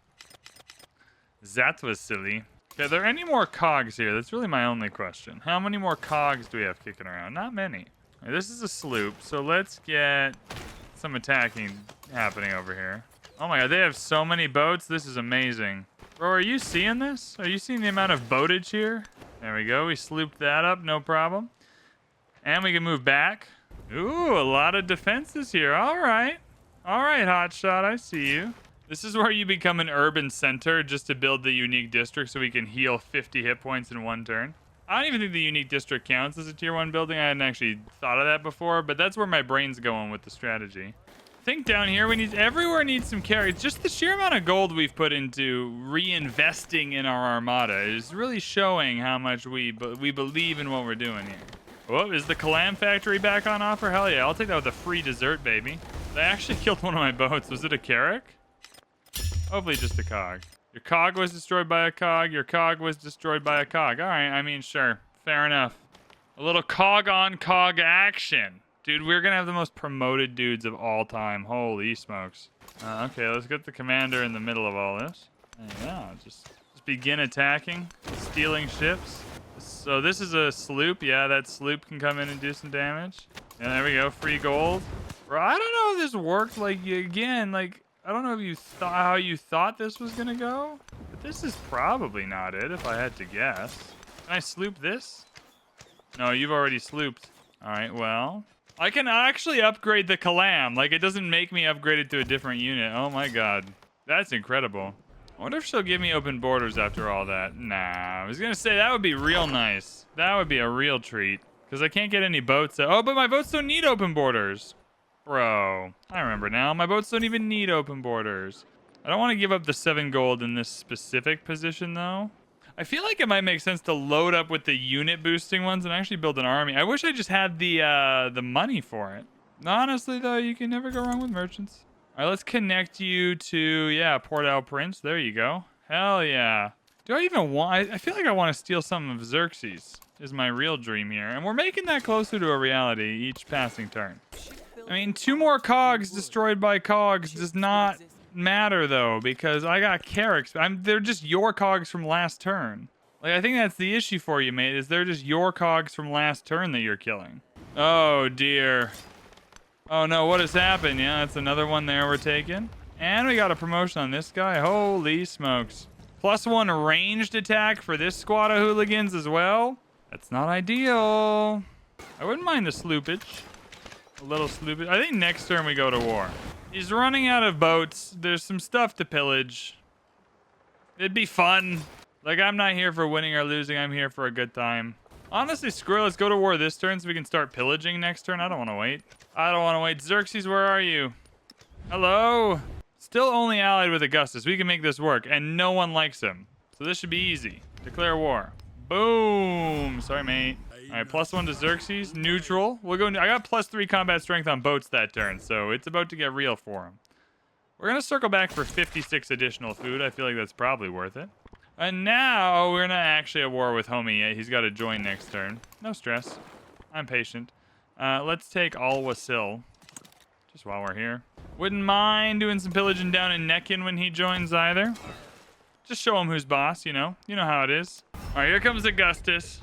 That was silly. Okay, are there any more cogs here? That's really my only question. How many more cogs do we have kicking around? Not many. Right, this is a sloop, so let's get some attacking happening over here. Oh my god, they have so many boats. This is amazing. Bro, are you seeing this? Are you seeing the amount of boatage here? There we go. We slooped that up, no problem. And we can move back. Ooh, a lot of defenses here. All right. All right, hotshot, I see you. This is where you become an urban center just to build the unique district so we can heal 50 hit points in 1 turn. I don't even think the unique district counts as a tier 1 building. I hadn't actually thought of that before, but that's where my brain's going with the strategy. I think down here everywhere needs some carries. Just the sheer amount of gold we've put into reinvesting in our armada is really showing how much we believe in what we're doing here. Oh, is the Kalam factory back on offer? Hell yeah, I'll take that with a free dessert, baby. They actually killed one of my boats. Was it a Carrack? Hopefully just a cog. Your cog was destroyed by a cog. Your cog was destroyed by a cog. All right, I mean, sure. Fair enough. A little cog on cog action. Dude, we're going to have the most promoted dudes of all time. Holy smokes. Okay, let's get the commander in the middle of all this. Yeah, just begin attacking, stealing ships. So this is a sloop. Yeah, that sloop can come in and do some damage. Yeah, there we go. Free gold. Bro, I don't know if this worked. Like, again, like, I don't know if you thought how you thought this was gonna go, but this is probably not it if I had to guess. Can I sloop this? No, you've already slooped. All right, well, I can actually upgrade the Kalam. Like, it doesn't make me upgrade it to a different unit. Oh my god, that's incredible. I wonder if she'll give me open borders after all that. Nah, I was gonna say that would be real nice. That would be a real treat because I can't get any boats. Oh, but my boats don't need open borders. Bro, I remember now. My boats don't even need open borders. I don't want to give up the 7 gold in this specific position, though. I feel like it might make sense to load up with the unit boosting ones and actually build an army. I wish I just had the money for it. Honestly, though, you can never go wrong with merchants. All right, let's connect you to, yeah, Port-au-Prince. There you go. Hell yeah. Do I even want... I feel like I want to steal some of Xerxes is my real dream here. And we're making that closer to a reality each passing turn. I mean, 2 more cogs destroyed by cogs does not matter, though, because I got Carracks. They're just your cogs from last turn. Like, I think that's the issue for you, mate, is they're just your cogs from last turn that you're killing. Oh, dear. Oh, no, what has happened? Yeah, that's another one there we're taking. And we got a promotion on this guy. Holy smokes. +1 ranged attack for this squad of hooligans as well. That's not ideal. I wouldn't mind the sloopage. A little sloopage. I think next turn we go to war. He's running out of boats. There's some stuff to pillage. It'd be fun. Like, I'm not here for winning or losing. I'm here for a good time. Honestly, screw it. Let's go to war this turn so we can start pillaging next turn. I don't want to wait. I don't want to wait. Xerxes, where are you? Hello? Still only allied with Augustus. We can make this work, and no one likes him. So this should be easy. Declare war. Boom. Sorry, mate. All right, +1 to Xerxes. Neutral. We'll go. I got +3 combat strength on boats that turn, so it's about to get real for him. We're going to circle back for 56 additional food. I feel like that's probably worth it. And now we're not actually at war with homie yet. He's got to join next turn. No stress. I'm patient. Let's take Al-Wasil. Just while we're here. Wouldn't mind doing some pillaging down in Nekin when he joins either. Just show him who's boss, you know. You know how it is. All right, here comes Augustus.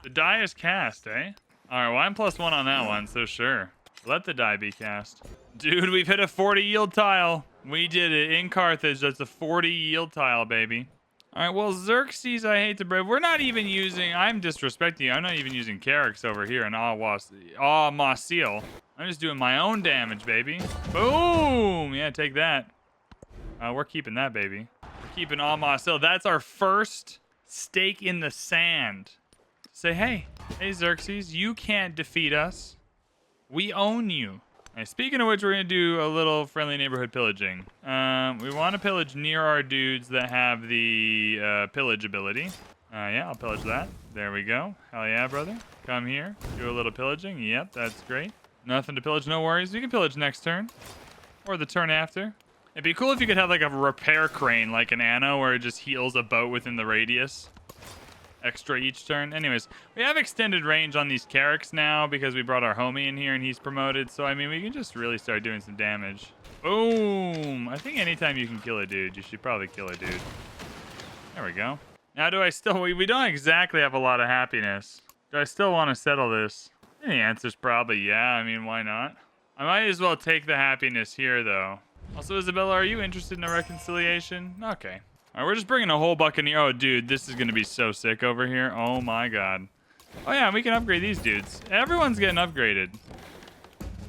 The die is cast, eh? All right, well, I'm +1 on that one, so sure. Let the die be cast. Dude, we've hit a 40 yield tile. We did it in Carthage. That's a 40 yield tile, baby. All right, well, Xerxes, I hate to break. We're not even using, I'm disrespecting you. I'm not even using Carrix over here in Masil. I'm just doing my own damage, baby. Boom! Yeah, take that. We're keeping that, baby. We're keeping Masil. That's our first stake in the sand. Say, hey, Xerxes, you can't defeat us. We own you. Right, speaking of which, we're going to do a little friendly neighborhood pillaging. We want to pillage near our dudes that have the pillage ability. Yeah, I'll pillage that. There we go. Hell yeah, brother. Come here. Do a little pillaging. Yep, that's great. Nothing to pillage, no worries. We can pillage next turn. Or the turn after. It'd be cool if you could have like a repair crane like an Anno where it just heals a boat within the radius. Extra each turn. Anyways, we have extended range on these Carricks now because we brought our homie in here and he's promoted. So, I mean, we can just really start doing some damage. Boom. I think anytime you can kill a dude, you should probably kill a dude. There we go. Now, do I still... We don't exactly have a lot of happiness. Do I still want to settle this? And the answer's probably yeah. I mean, why not? I might as well take the happiness here, though. Also, Isabella, are you interested in a reconciliation? Okay. All right, we're just bringing a whole buccaneer. Oh, dude, this is going to be so sick over here. Oh, my God. Oh, yeah, we can upgrade these dudes. Everyone's getting upgraded.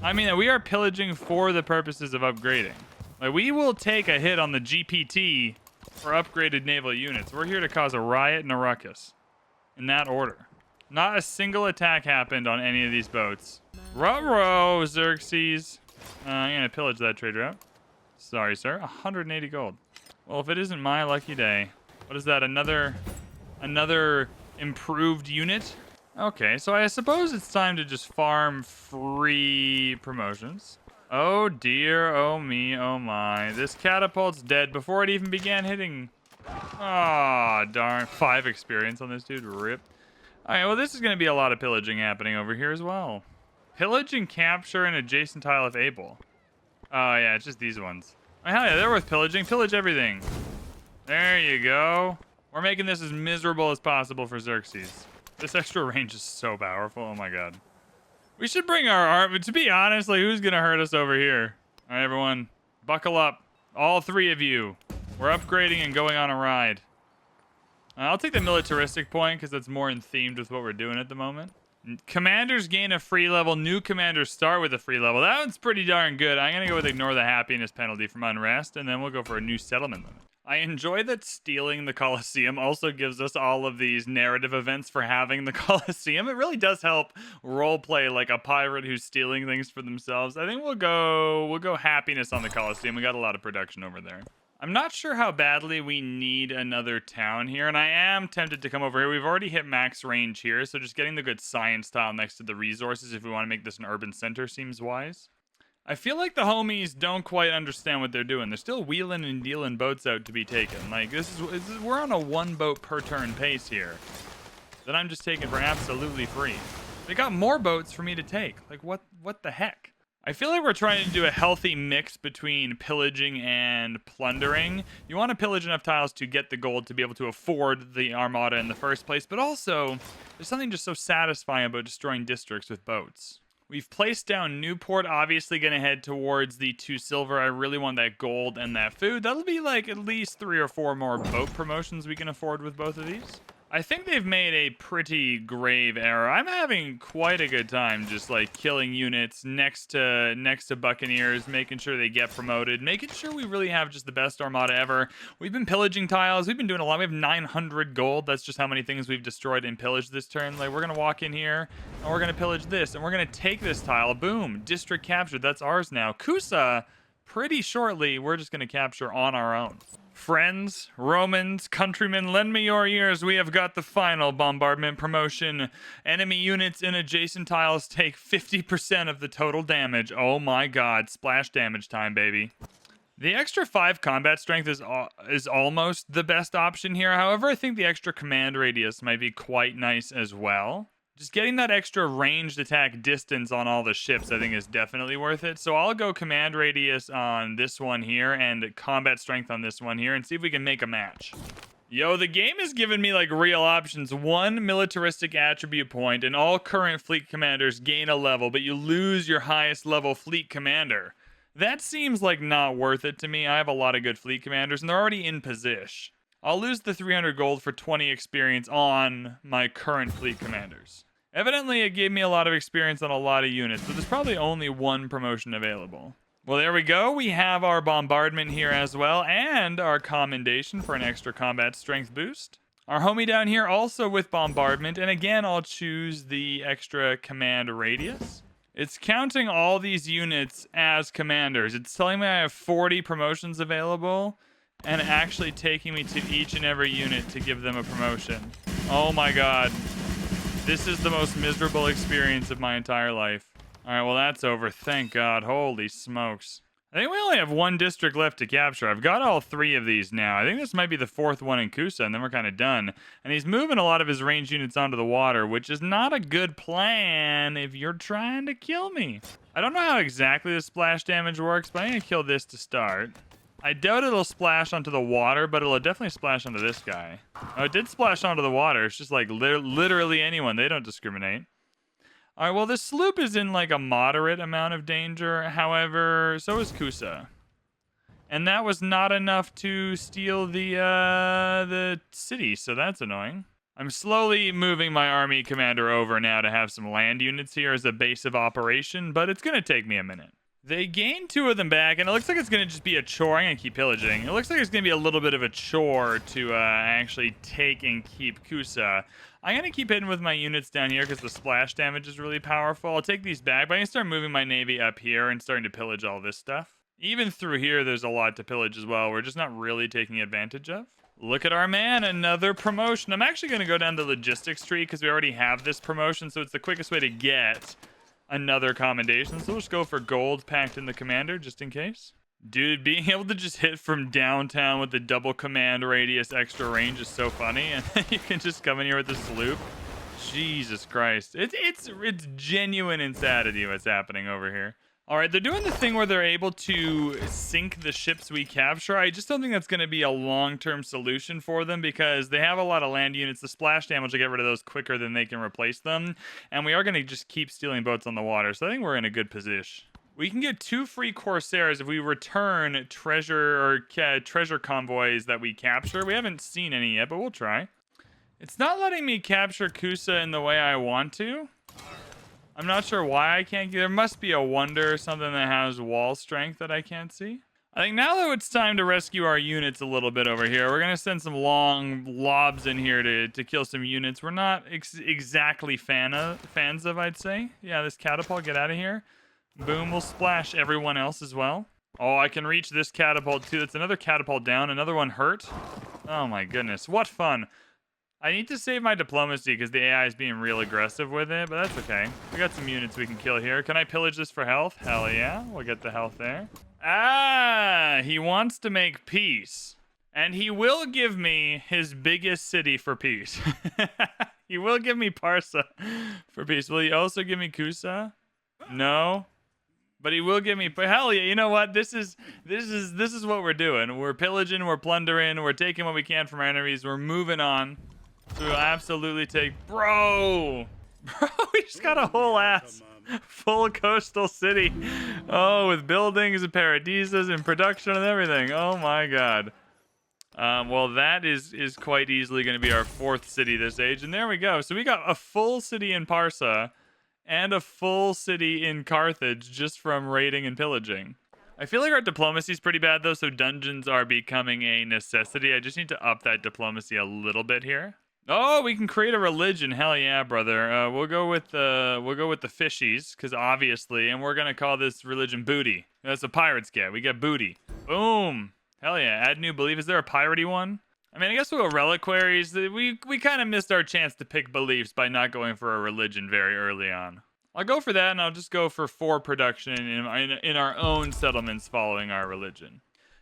I mean, we are pillaging for the purposes of upgrading. Like, we will take a hit on the GPT for upgraded naval units. We're here to cause a riot and a ruckus. In that order. Not a single attack happened on any of these boats. Ruh-roh, Xerxes. I'm going to pillage that trade route. Sorry, sir. 180 gold. Well, if it isn't my lucky day. What is that? Another improved unit? Okay, so I suppose it's time to just farm free promotions. Oh dear, oh me, oh my. This catapult's dead before it even began hitting. Ah, darn. 5 experience on this dude. Rip. Alright, well, this is going to be a lot of pillaging happening over here as well. Pillage and capture an adjacent tile if able. Oh, yeah, it's just these ones. Oh, hell yeah, they're worth pillaging. Pillage everything. There you go. We're making this as miserable as possible for Xerxes. This extra range is so powerful. Oh, my God. We should bring our army. To be honest, like, who's going to hurt us over here? All right, everyone. Buckle up. All 3 of you. We're upgrading and going on a ride. I'll take the militaristic point because that's more in themed with what we're doing at the moment. Commanders gain a free level. New commanders start with a free level. That one's pretty darn good. I'm going to go with ignore the happiness penalty from unrest, and then we'll go for a new settlement limit. I enjoy that stealing the Colosseum also gives us all of these narrative events for having the Colosseum. It really does help roleplay like a pirate who's stealing things for themselves. I think we'll go happiness on the Colosseum. We got a lot of production over there. I'm not sure how badly we need another town here, and I am tempted to come over here. We've already hit max range here, so just getting the good science tile next to the resources if we want to make this an urban center seems wise. I feel like the homies don't quite understand what they're doing. They're still wheeling and dealing boats out to be taken. Like, we're on a 1 boat per turn pace here that I'm just taking for absolutely free. They got more boats for me to take. Like, what the heck? I feel like we're trying to do a healthy mix between pillaging and plundering. You want to pillage enough tiles to get the gold to be able to afford the armada in the first place, but also there's something just so satisfying about destroying districts with boats. We've placed down Newport, obviously going to head towards the 2 silver. I really want that gold and that food. That'll be like at least 3 or 4 more boat promotions we can afford with both of these. I think they've made a pretty grave error. I'm having quite a good time just like killing units next to Buccaneers, making sure they get promoted, making sure we really have just the best armada ever. We've been pillaging tiles. We've been doing a lot. We have 900 gold. That's just how many things we've destroyed and pillaged this turn. Like, we're going to walk in here and we're going to pillage this and we're going to take this tile. Boom. District captured. That's ours now. Kusa, pretty shortly, we're just going to capture on our own. Friends, Romans, countrymen, lend me your ears. We have got the final bombardment promotion. Enemy units in adjacent tiles take 50% of the total damage. Oh my god, splash damage time, baby. The extra 5 combat strength is almost the best option here. However, I think the extra command radius might be quite nice as well. Just getting that extra ranged attack distance on all the ships, I think, is definitely worth it. So I'll go command radius on this one here and combat strength on this one here and see if we can make a match. Yo, the game has given me like real options. 1 militaristic attribute point and all current fleet commanders gain a level, but you lose your highest level fleet commander. That seems like not worth it to me. I have a lot of good fleet commanders and they're already in position. I'll lose the 300 gold for 20 experience on my current fleet commanders. Evidently, it gave me a lot of experience on a lot of units, but there's probably only 1 promotion available. Well, there we go. We have our bombardment here as well, and our commendation for an extra combat strength boost. Our homie down here also with bombardment, and again, I'll choose the extra command radius. It's counting all these units as commanders. It's telling me I have 40 promotions available, and actually taking me to each and every unit to give them a promotion. Oh my god. This is the most miserable experience of my entire life. Alright, well that's over. Thank God. Holy smokes. I think we only have 1 district left to capture. I've got all 3 of these now. I think this might be the 4th one in Kusa, and then we're kind of done. And he's moving a lot of his ranged units onto the water, which is not a good plan if you're trying to kill me. I don't know how exactly the splash damage works, but I'm going to kill this to start. I doubt it'll splash onto the water, but it'll definitely splash onto this guy. Oh, it did splash onto the water. It's just like literally anyone. They don't discriminate. All right, well, the sloop is in like a moderate amount of danger. However, so is Kusa. And that was not enough to steal the city, so that's annoying. I'm slowly moving my army commander over now to have some land units here as a base of operation, but it's going to take me a minute. They gained 2 of them back, and it looks like it's going to just be a chore. I'm going to keep pillaging. It looks like it's going to be a little bit of a chore to actually take and keep Kusa. I'm going to keep hitting with my units down here because the splash damage is really powerful. I'll take these back, but I'm going to start moving my navy up here and starting to pillage all this stuff. Even through here, there's a lot to pillage as well. We're just not really taking advantage of. Look at our man, another promotion. I'm actually going to go down the logistics tree because we already have this promotion, so it's the quickest way to get another commendation. So we'll just go for gold packed in the commander just in case. Dude, being able to just hit from downtown with the double command radius extra range is so funny. And then you can just come in here with the sloop. Jesus Christ. It's genuine insanity what's happening over here. All right, they're doing the thing where they're able to sink the ships we capture. I just don't think that's going to be a long-term solution for them because they have a lot of land units. The splash damage will get rid of those quicker than they can replace them. And we are going to just keep stealing boats on the water. So I think we're in a good position. We can get 2 free Corsairs if we return treasure convoys that we capture. We haven't seen any yet, but we'll try. It's not letting me capture Kusa in the way I want to. I'm not sure why I can't. There must be a wonder or something that has wall strength that I can't see. I think now though it's time to rescue our units a little bit over here. We're going to send some long lobs in here to kill some units we're not exactly fans of, I'd say. Yeah, this catapult, get out of here. Boom, will splash everyone else as well. Oh, I can reach this catapult too. That's another catapult down. Another one hurt. Oh my goodness, what fun. I need to save my diplomacy because the AI is being real aggressive with it, but that's okay. We got some units we can kill here. Can I pillage this for health? Hell yeah, we'll get the health there. Ah, he wants to make peace. And he will give me his biggest city for peace. He will give me Parsa for peace. Will he also give me Kusa? No. But he will give me, but hell yeah, you know what? This is what we're doing. We're pillaging, we're plundering, we're taking what we can from our enemies, we're moving on. So we'll absolutely take, bro, we just got a whole ass. Full coastal city. Oh, with buildings and paradises and production and everything. Oh my god. Well, that is quite easily going to be our 4th city this age. And there we go. So we got a full city in Parsa and a full city in Carthage just from raiding and pillaging. I feel like our diplomacy is pretty bad, though, so dungeons are becoming a necessity. I just need to up that diplomacy a little bit here. Oh, we can create a religion. Hell yeah, brother. We'll go with the fishies, because obviously, and we're gonna call this religion booty. That's what pirates get. We get booty. Boom. Hell yeah. Add new belief. Is there a piratey one? I mean, I guess we'll go reliquaries. We kind of missed our chance to pick beliefs by not going for a religion very early on. I'll go for that, and I'll just go for 4 production in our own settlements following our religion.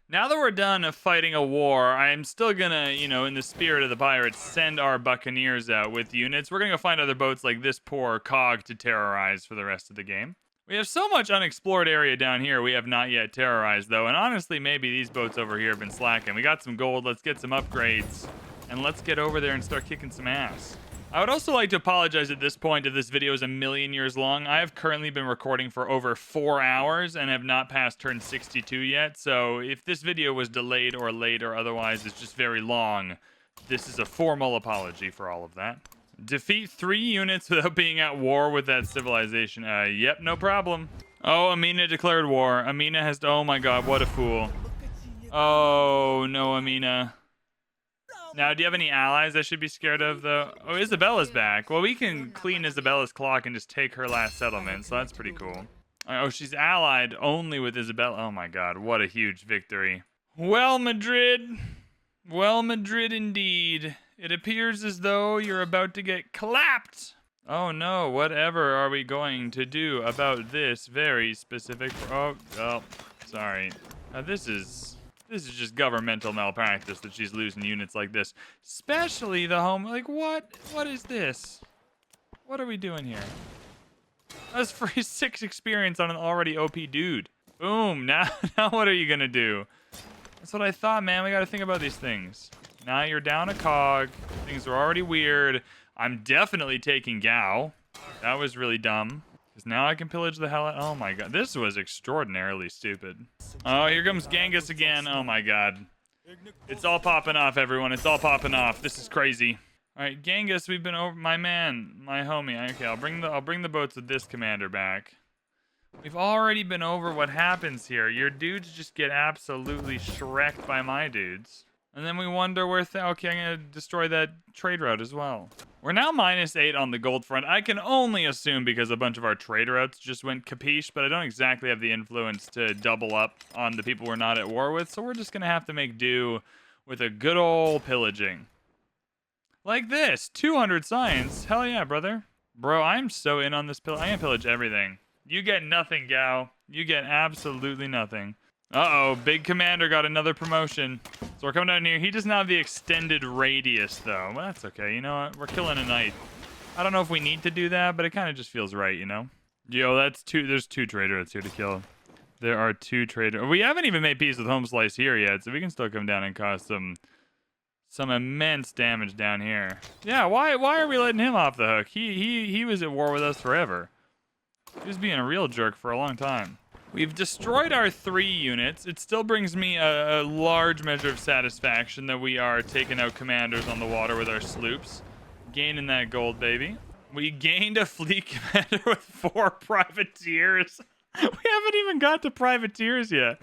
Now that we're done of fighting a war, I'm still gonna, in the spirit of the pirates, send our buccaneers out with units. We're gonna go find other boats like this poor cog to terrorize for the rest of the game. We have so much unexplored area down here we have not yet terrorized, though, and honestly, maybe these boats over here have been slacking. We got some gold, let's get some upgrades, and let's get over there and start kicking some ass. I would also like to apologize at this point if this video is a million years long. I have currently been recording for over 4 hours and have not passed turn 62 yet. So if this video was delayed or late or otherwise it's just very long, this is a formal apology for all of that. Defeat 3 units without being at war with that civilization. Yep, no problem. Oh, Amina declared war. Amina has... Oh my god, what a fool. Oh, no, Amina. Now, do you have any allies I should be scared of, though? Oh, Isabella's back. Well, we can clean Isabella's clock and just take her last settlement, so that's pretty cool. Oh, she's allied only with Isabella. Oh, my God. What a huge victory. Well, Madrid. Well, Madrid indeed. It appears as though you're about to get clapped. Oh, no. Whatever are we going to do about this very specific... Oh, sorry. This is just governmental malpractice that she's losing units like this. Especially the home... Like, what? What is this? What are we doing here? That's free 6 experience on an already OP dude. Boom. Now what are you going to do? That's what I thought, man. We got to think about these things. Now you're down a cog. Things are already weird. I'm definitely taking Gao. That was really dumb. Because now I can pillage the hell out. Oh my god. This was extraordinarily stupid. Oh, here comes Genghis again. Oh my god. It's all popping off, everyone. It's all popping off. This is crazy. Alright, Genghis, we've been over... My man. My homie. Okay, I'll bring the boats with this commander back. We've already been over what happens here. Your dudes just get absolutely shreked by my dudes. And then we wonder where... Okay, I'm going to destroy that trade route as well. We're now -8 on the gold front. I can only assume because a bunch of our trade routes just went capiche, but I don't exactly have the influence to double up on the people we're not at war with, so we're just going to have to make do with a good old pillaging. Like this. 200 science. Hell yeah, brother. Bro, I'm so in on this pill. I can pillage everything. You get nothing, Gao. You get absolutely nothing. Uh-oh, big commander got another promotion. So we're coming down here. He doesn't have the extended radius, though. Well, that's okay. You know what? We're killing a knight. I don't know if we need to do that, but it kind of just feels right, you know? Yo, that's 2. There's 2 traders here to kill. There are 2 traders. We haven't even made peace with Home Slice here yet, so we can still come down and cause some immense damage down here. Yeah, why are we letting him off the hook? He was at war with us forever. He was being a real jerk for a long time. We've destroyed our 3 units. It still brings me a large measure of satisfaction that we are taking out commanders on the water with our sloops. Gaining that gold, baby. We gained a fleet commander with 4 privateers. We haven't even got to privateers yet.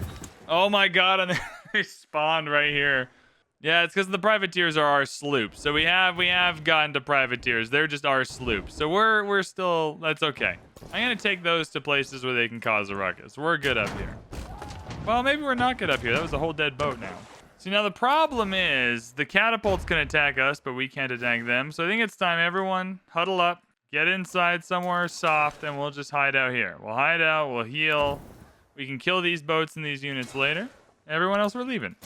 Oh my god, and they spawned right here. Yeah, it's because the privateers are our sloops. So we have gotten to privateers. They're just our sloops. So we're still... That's okay. I'm going to take those to places where they can cause a ruckus. We're good up here. Well, maybe we're not good up here. That was a whole dead boat now. See, now the problem is the catapult's going to attack us, but we can't attack them. So I think it's time everyone huddle up, get inside somewhere soft, and we'll just hide out here. We'll hide out, we'll heal. We can kill these boats and these units later. Everyone else, we're leaving.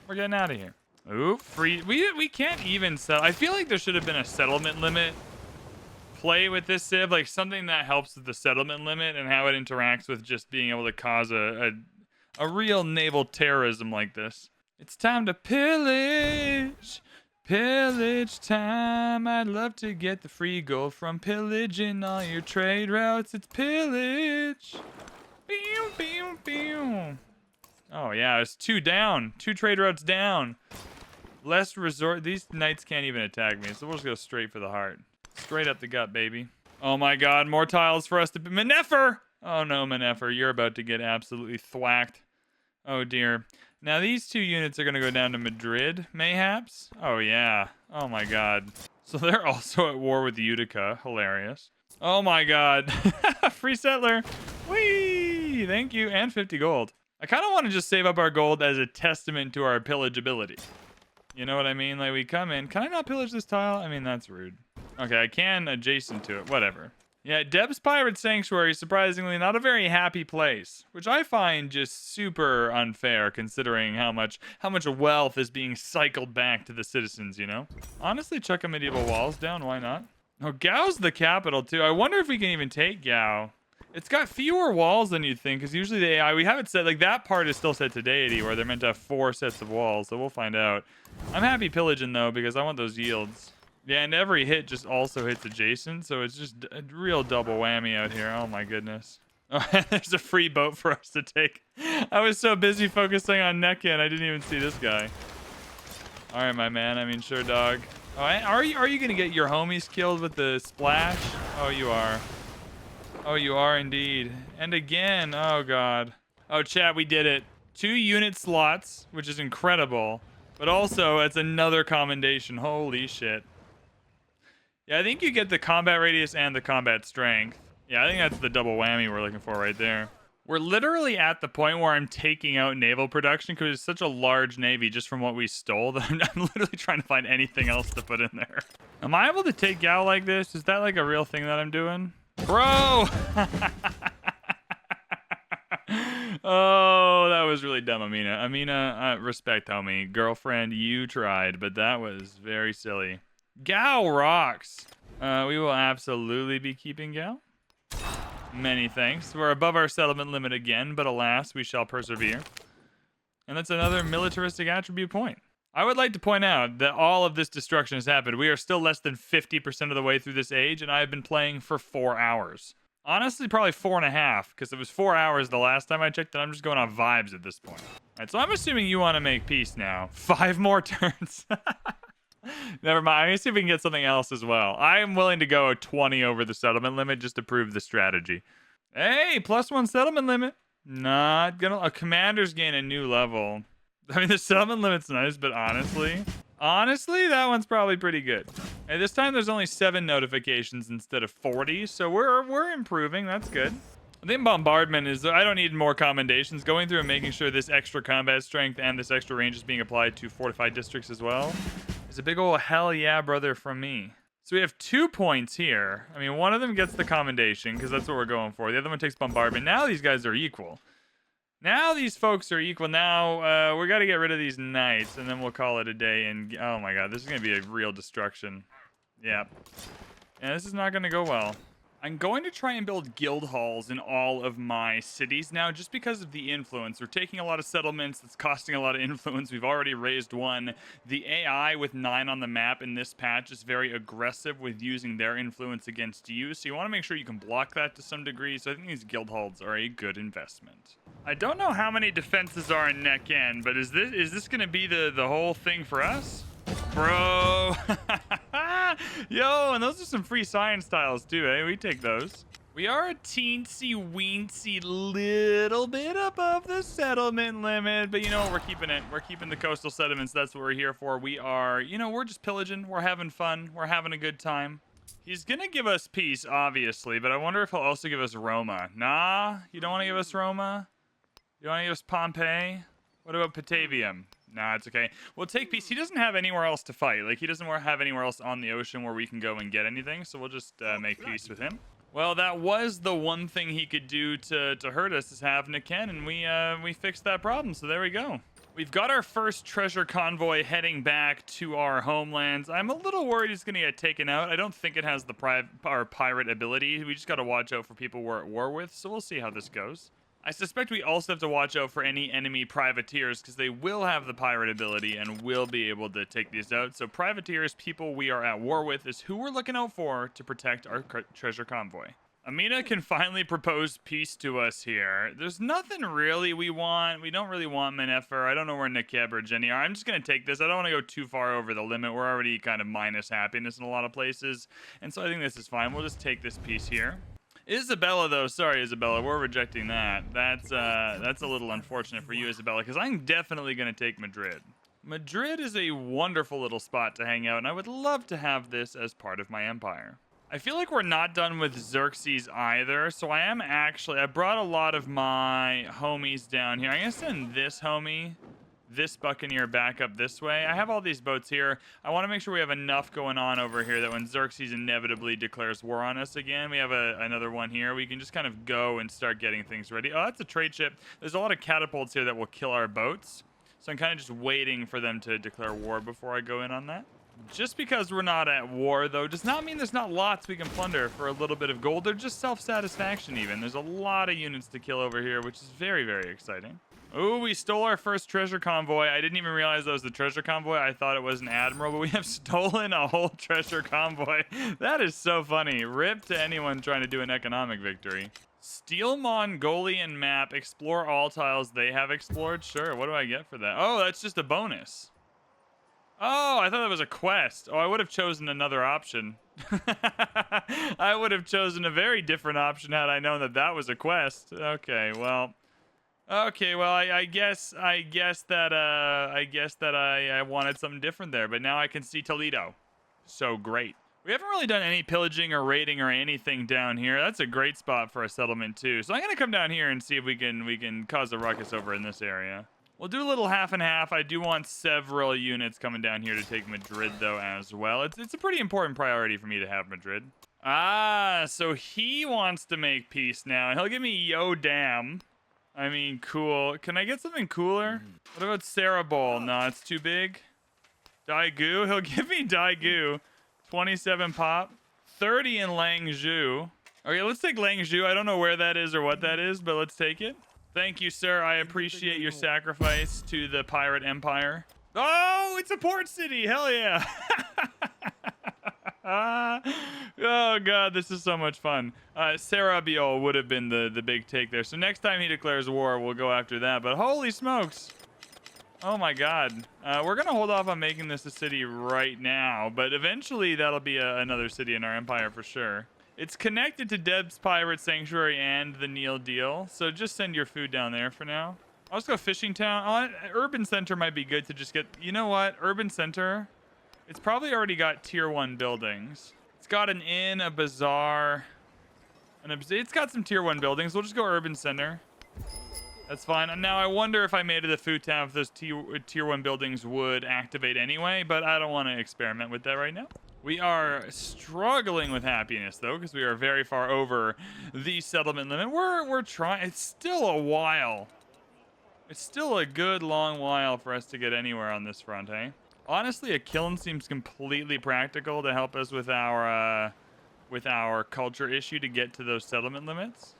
We're getting out of here. Ooh, free. We can't even sell. I feel like there should have been a settlement limit play with this civ, like something that helps with the settlement limit and how it interacts with just being able to cause a real naval terrorism like this. It's time to pillage, Pillage time. I'd love to get the free gold from pillaging all your trade routes. It's pillage. Pew, pew, pew. Oh, yeah, it's 2 down. 2 trade routes down. Less resort. These knights can't even attack me, so we'll just go straight for the heart. Straight up the gut, baby. Oh, my God. More tiles for us to... Manepher! Oh, no, Manepher. You're about to get absolutely thwacked. Oh, dear. Now, these 2 units are going to go down to Madrid, mayhaps? Oh, yeah. Oh, my God. So they're also at war with Utica. Hilarious. Oh, my God. Free settler. Whee! Thank you. And 50 gold. I kind of want to just save up our gold as a testament to our pillage ability. You know what I mean? Like, we come in. Can I not pillage this tile? I mean, that's rude. Okay, I can adjacent to it. Whatever. Yeah, Deb's Pirate Sanctuary is surprisingly not a very happy place, which I find just super unfair considering how much wealth is being cycled back to the citizens, you know? Honestly, chuck a medieval walls down. Why not? Oh, Gao's the capital, too. I wonder if we can even take Gao. It's got fewer walls than you'd think, because usually the AI, we have it set, like, that part is still set to deity, where they're meant to have 4 sets of walls, so we'll find out. I'm happy pillaging, though, because I want those yields. Yeah, and every hit just also hits adjacent, so it's just a real double whammy out here. Oh, my goodness. Oh, there's a free boat for us to take. I was so busy focusing on Nekin, I didn't even see this guy. All right, my man. I mean, sure, dog. Oh, are you going to get your homies killed with the splash? Oh, you are. Oh, you are indeed. And again. Oh, God. Oh, chat, we did it. 2 unit slots, which is incredible. But also, it's another commendation. Holy shit. Yeah, I think you get the combat radius and the combat strength. Yeah, I think that's the double whammy we're looking for right there. We're literally at the point where I'm taking out naval production because it's such a large navy just from what we stole that I'm literally trying to find anything else to put in there. Am I able to take Gao like this? Is that like a real thing that I'm doing? Bro! Oh, that was really dumb, Amina. Amina, respect, homie. Girlfriend, you tried, but that was very silly. Gao rocks. We will absolutely be keeping Gao. Many thanks. We're above our settlement limit again, but alas, we shall persevere. And that's another militaristic attribute point. I would like to point out that all of this destruction has happened. We are still less than 50% of the way through this age, and I have been playing for 4 hours. Honestly, probably 4.5, because it was 4 hours the last time I checked, and I'm just going on vibes at this point. All right, so I'm assuming you want to make peace now. 5 more turns. Never mind. I'm going to see if we can get something else as well. I am willing to go 20 over the settlement limit just to prove the strategy. Hey, +1 settlement limit. Not gonna... commanders gain a new level. I mean, the settlement limit's nice, but honestly, that one's probably pretty good. Hey, this time there's only 7 notifications instead of 40, so we're improving. That's good. I think bombardment is... I don't need more commendations. Going through and making sure this extra combat strength and this extra range is being applied to fortified districts as well is a big ol' hell yeah, brother, from me. So we have 2 points here. I mean, one of them gets the commendation because that's what we're going for. The other one takes bombardment. Now these guys are equal. Now these folks are equal. Now we got to get rid of these knights, and then we'll call it a day. And oh my god, this is going to be a real destruction. Yeah. And this is not going to go well. I'm going to try and build guild halls in all of my cities now just because of the influence. We're taking a lot of settlements. It's costing a lot of influence. We've already raised 1. The AI with 9 on the map in this patch is very aggressive with using their influence against you. So you want to make sure you can block that to some degree. So I think these guild halls are a good investment. I don't know how many defenses are in Neck-En, but is this going to be the whole thing for us? Bro. Yo, and those are some free science tiles too, eh? We take those. We are a teensy-weensy little bit above the settlement limit, but you know what? We're keeping it. We're keeping the coastal settlements. That's what we're here for. We are, you know, we're just pillaging. We're having fun. We're having a good time. He's going to give us peace, obviously, but I wonder if he'll also give us Roma. Nah, you don't want to give us Roma? You want to give us Pompeii? What about Patavium? Nah, it's okay. We'll take peace. He doesn't have anywhere else to fight. Like, he doesn't have anywhere else on the ocean where we can go and get anything, so we'll just make peace with him. Well, that was the one thing he could do to hurt us, is have Neck-En, and we fixed that problem, so there we go. We've got our first treasure convoy heading back to our homelands. I'm a little worried it's going to get taken out. I don't think it has the pirate ability. We just got to watch out for people we're at war with, so we'll see how this goes. I suspect we also have to watch out for any enemy privateers because they will have the pirate ability and will be able to take these out. So privateers, people we are at war with, is who we're looking out for to protect our treasure convoy. Amina can finally propose peace to us here. There's nothing really we want. We don't really want Menefer. I don't know where Nekeb or Jenny are. I'm just going to take this. I don't want to go too far over the limit. We're already kind of minus happiness in a lot of places. And so I think this is fine. We'll just take this piece here. Isabella, though, sorry, Isabella, we're rejecting that. That's a little unfortunate for you, Isabella, because I'm definitely going to take Madrid. Madrid is a wonderful little spot to hang out, and I would love to have this as part of my empire. I feel like we're not done with Xerxes either, so I brought a lot of my homies down here. I'm going to send this homie, this buccaneer back up this way. I have all these boats here. I want to make sure we have enough going on over here that when Xerxes inevitably declares war on us again, we have another one here. We can just kind of go and start getting things ready. Oh, that's a trade ship. There's a lot of catapults here that will kill our boats. So I'm kind of just waiting for them to declare war before I go in on that. Just because we're not at war, though, does not mean there's not lots we can plunder for a little bit of gold. They're just self-satisfaction even. There's a lot of units to kill over here, which is very, very exciting. Oh, we stole our first treasure convoy. I didn't even realize that was the treasure convoy. I thought it was an admiral, but we have stolen a whole treasure convoy. That is so funny. Rip to anyone trying to do an economic victory. Steal Mongolian map. Explore all tiles they have explored. Sure, what do I get for that? Oh, that's just a bonus. Oh, I thought that was a quest. Oh, I would have chosen another option. I would have chosen a very different option had I known that that was a quest. Okay, well, I guess that I wanted something different there, but now I can see Toledo. So great. We haven't really done any pillaging or raiding or anything down here. That's a great spot for a settlement too. So I'm gonna come down here and see if we can cause a ruckus over in this area. We'll do a little half and half. I do want several units coming down here to take Madrid, though, as well. It's a pretty important priority for me to have Madrid. Ah, so he wants to make peace now. He'll give me Yo Dam. I mean, cool. Can I get something cooler? What about Sarabol? No, it's too big. Daegu? He'll give me Daegu. 27 pop. 30 in Langzhou. Okay, let's take Langzhou. I don't know where that is or what that is, but let's take it. Thank you, sir. I appreciate your sacrifice to the pirate empire. Oh, it's a port city. Hell yeah. Oh, God, this is so much fun. Sarabiol would have been the big take there. So next time he declares war, we'll go after that. But holy smokes. Oh, my God. We're going to hold off on making this a city right now. But eventually, that'll be another city in our empire for sure. It's connected to Deb's Pirate Sanctuary and the Neil Deal, so just send your food down there for now. I'll just go Fishing Town. Oh, Urban Center might be good to just get... You know what? Urban Center, it's probably already got tier 1 buildings. It's got an inn, a bazaar, it's got some tier 1 buildings. We'll just go Urban Center. That's fine. And now I wonder if I made it a food town, if those tier 1 buildings would activate anyway, but I don't want to experiment with that right now. We are struggling with happiness, though, because we are very far over the settlement limit. We're trying. It's still a while. It's still a good long while for us to get anywhere on this front, hey? Honestly, a kiln seems completely practical to help us with our culture issue to get to those settlement limits.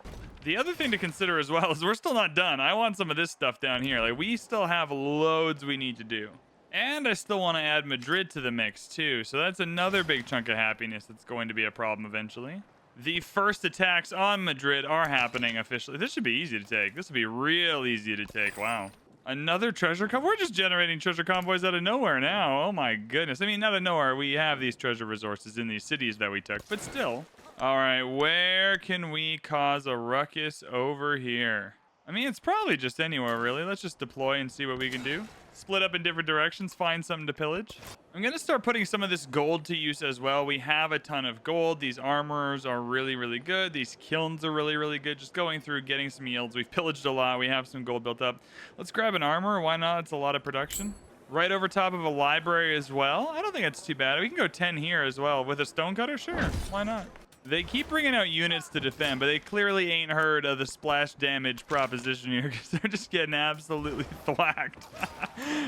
The other thing to consider as well is we're still not done. I want some of this stuff down here. Like, we still have loads we need to do. And I still want to add Madrid to the mix, too. So that's another big chunk of happiness that's going to be a problem eventually. The first attacks on Madrid are happening officially. This should be easy to take. This would be real easy to take. Wow. Another treasure convoy? We're just generating treasure convoys out of nowhere now. Oh, my goodness. I mean, out of nowhere, we have these treasure resources in these cities that we took. But still. All right, where can we cause a ruckus over here? I mean, it's probably just anywhere, really. Let's just deploy and see what we can do. Split up in different directions, find something to pillage. I'm going to start putting some of this gold to use as well. We have a ton of gold. These armorers are really, really good. These kilns are really, really good. Just going through, getting some yields. We've pillaged a lot. We have some gold built up. Let's grab an armor. Why not? It's a lot of production. Right over top of a library as well. I don't think that's too bad. We can go 10 here as well. With a stonecutter? Sure. Why not? They keep bringing out units to defend, but they clearly ain't heard of the splash damage proposition here because they're just getting absolutely thwacked.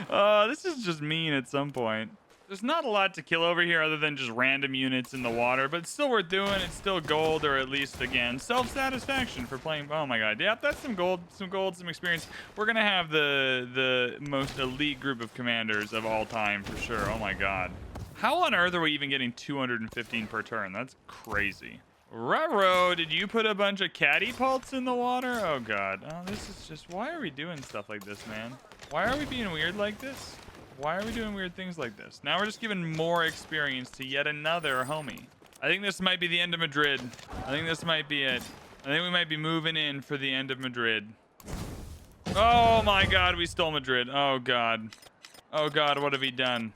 Oh, this is just mean at some point. There's not a lot to kill over here other than just random units in the water, but it's still worth doing. It's still gold, or at least, again, self-satisfaction for playing. Oh my god. Yep, that's some gold, some experience. We're going to have the most elite group of commanders of all time for sure. Oh my god. How on earth are we even getting 215 per turn? That's crazy. Ruh-roh, did you put a bunch of catapults in the water? Oh god. Oh, this is just... Why are we doing stuff like this, man? Why are we being weird like this? Why are we doing weird things like this? Now we're just giving more experience to yet another homie. I think this might be the end of Madrid. I think this might be it. I think we might be moving in for the end of Madrid. Oh my god, we stole Madrid. Oh god. Oh god, what have we done?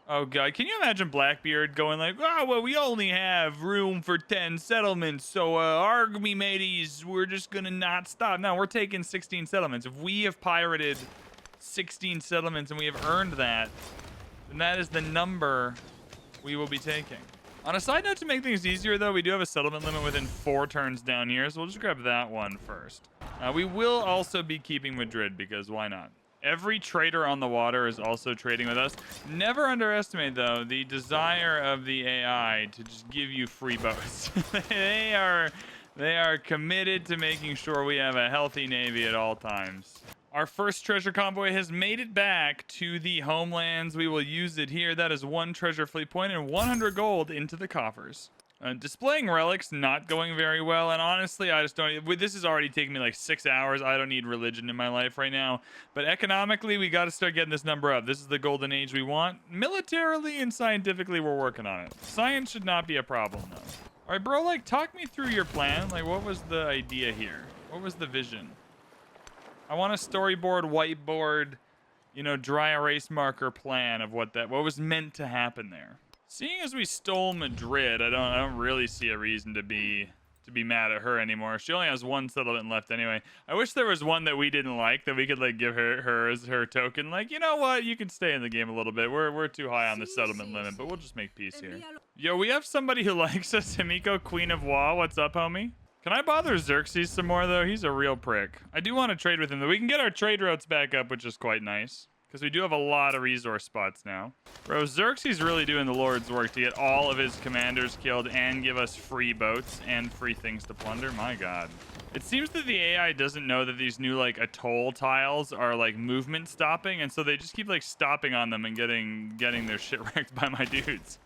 Oh god, can you imagine Blackbeard going like, oh, well, we only have room for 10 settlements, so army mateys, we're just gonna not stop. No, we're taking 16 settlements. If we have pirated 16 settlements and we have earned that, then that is the number we will be taking. On a side note, to make things easier though, we do have a settlement limit within 4 turns down here, so we'll just grab that one first. We will also be keeping Madrid, because why not? Every trader on the water is also trading with us. Never underestimate, though, the desire of the AI to just give you free boats. They are committed to making sure we have a healthy navy at all times. Our first treasure convoy has made it back to the homelands. We will use it here. That is 1 treasure fleet point and 100 gold into the coffers. Displaying relics not going very well, and honestly I just don't. This is already taking me like 6 hours. I don't need religion in my life right now, but economically we got to start getting this number up. This is the golden age we want. Militarily and scientifically we're working on it. Science should not be a problem though. All right, bro, like talk me through your plan. Like, what was the idea here? What was the vision? I want a storyboard, whiteboard, you know, dry erase marker plan of what was meant to happen there. Seeing as we stole Madrid, I don't really see a reason to be mad at her anymore. She only has 1 settlement left anyway. I wish there was one that we didn't like, that we could like give her as her token. Like, you know what? You can stay in the game a little bit. We're too high on the settlement limit, but we'll just make peace here. Yo, we have somebody who likes us. Himiko, Queen of Wa. What's up, homie? Can I bother Xerxes some more though? He's a real prick. I do want to trade with him though. We can get our trade routes back up, which is quite nice, because we do have a lot of resource spots now. Bro, Xerxes really doing the Lord's work to get all of his commanders killed and give us free boats and free things to plunder. My god. It seems that the AI doesn't know that these new like atoll tiles are like movement stopping, and so they just keep like stopping on them and getting their shit wrecked by my dudes.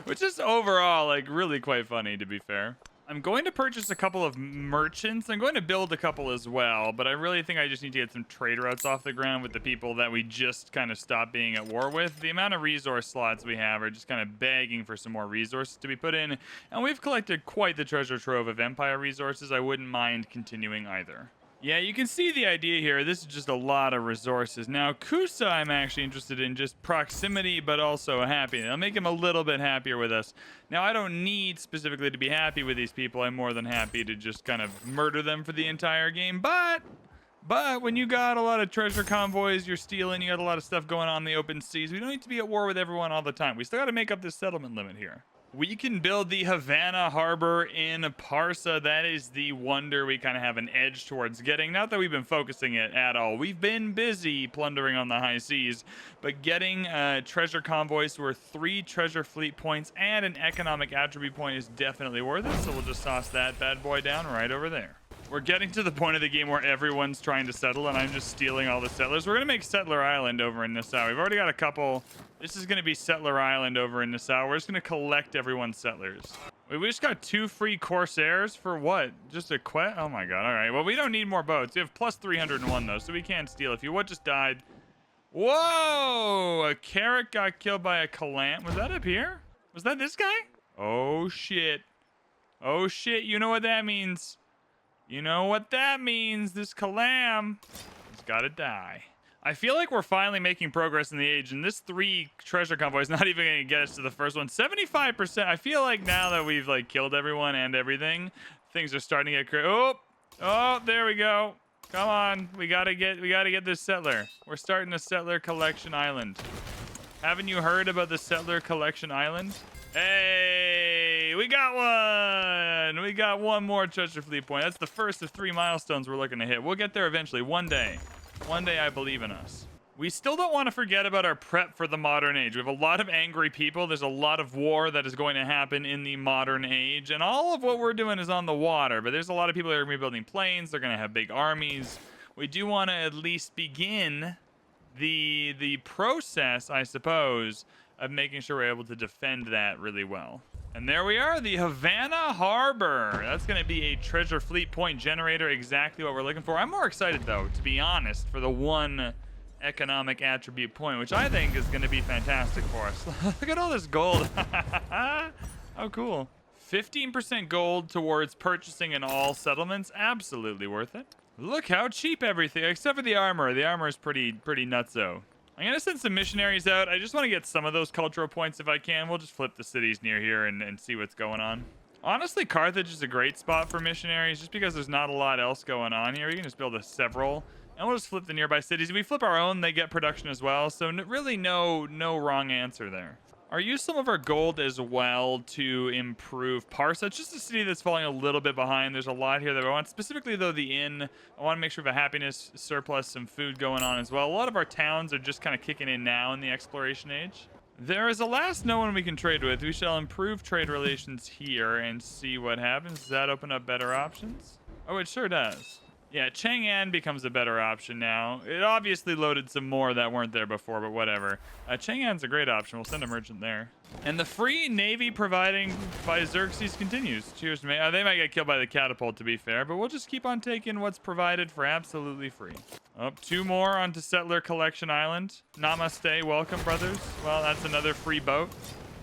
Which is overall like really quite funny, to be fair. I'm going to purchase a couple of merchants. I'm going to build a couple as well, but I really think I just need to get some trade routes off the ground with the people that we just kind of stopped being at war with. The amount of resource slots we have are just kind of begging for some more resources to be put in, and we've collected quite the treasure trove of Empire resources. I wouldn't mind continuing either. Yeah, you can see the idea here. This is just a lot of resources. Now, Kusa, I'm actually interested in just proximity, but also happiness. I'll make him a little bit happier with us. Now, I don't need specifically to be happy with these people. I'm more than happy to just kind of murder them for the entire game. But when you got a lot of treasure convoys, you're stealing, you got a lot of stuff going on in the open seas, we don't need to be at war with everyone all the time. We still got to make up this settlement limit here. We can build the Havana Harbor in Parsa. That is the wonder we kind of have an edge towards getting. Not that we've been focusing it at all. We've been busy plundering on the high seas, but getting treasure convoys worth 3 treasure fleet points and an economic attribute point is definitely worth it. So we'll just toss that bad boy down right over there. We're getting to the point of the game where everyone's trying to settle, and I'm just stealing all the settlers. We're going to make Settler Island over in Nassau. We've already got a couple. This is going to be Settler Island over in Nassau. We're just going to collect everyone's settlers. Wait, we just got 2 free Corsairs for what? Just a quest? Oh my god. All right. Well, we don't need more boats. We have plus 301, though, so we can't steal. If you what just died. Whoa! A carrot got killed by a calam. Was that up here? Was that this guy? Oh, shit. Oh, shit. You know what that means. You know what that means. This calam has got to die. I feel like we're finally making progress in the age, and this 3 treasure convoy is not even going to get us to the first one. 75%. I feel like now that we've like killed everyone and everything, things are starting to get crazy. Oh, there we go. Come on, we gotta get this settler. We're starting a settler collection island. Haven't you heard about the settler collection island? Hey, we got one. We got 1 more treasure fleet point. That's the first of 3 milestones we're looking to hit. We'll get there eventually. One day. One day, I believe in us. We still don't want to forget about our prep for the modern age. We have a lot of angry people. There's a lot of war that is going to happen in the modern age. And all of what we're doing is on the water. But there's a lot of people that are going to be building planes. They're going to have big armies. We do want to at least begin the process, I suppose, of making sure we're able to defend that really well. And there we are, the Havana Harbor. That's going to be a treasure fleet point generator, exactly what we're looking for. I'm more excited, though, to be honest, for the one economic attribute point, which I think is going to be fantastic for us. Look at all this gold. How cool. 15% gold towards purchasing in all settlements. Absolutely worth it. Look how cheap everything, except for the armor. The armor is pretty nutso. I'm going to send some missionaries out. I just want to get some of those cultural points if I can. We'll just flip the cities near here and see what's going on. Honestly, Carthage is a great spot for missionaries just because there's not a lot else going on here. We can just build several, and we'll just flip the nearby cities. If we flip our own, they get production as well. So really no wrong answer there. I'll use some of our gold as well to improve Parsa. It's just a city that's falling a little bit behind. There's a lot here that I want. Specifically, though, the inn. I want to make sure we have a happiness surplus, some food going on as well. A lot of our towns are just kind of kicking in now in the exploration age. There is a last no one we can trade with. We shall improve trade relations here and see what happens. Does that open up better options? Oh, it sure does. Yeah, Chang'an becomes a better option now. It obviously loaded some more that weren't there before, but whatever. Chang'an's a great option. We'll send a merchant there. And the free navy providing by Xerxes continues. Cheers to me. They might get killed by the catapult, to be fair, but we'll just keep on taking what's provided for absolutely free. Oh, 2 more onto Settler Collection Island. Namaste. Welcome, brothers. Well, that's another free boat.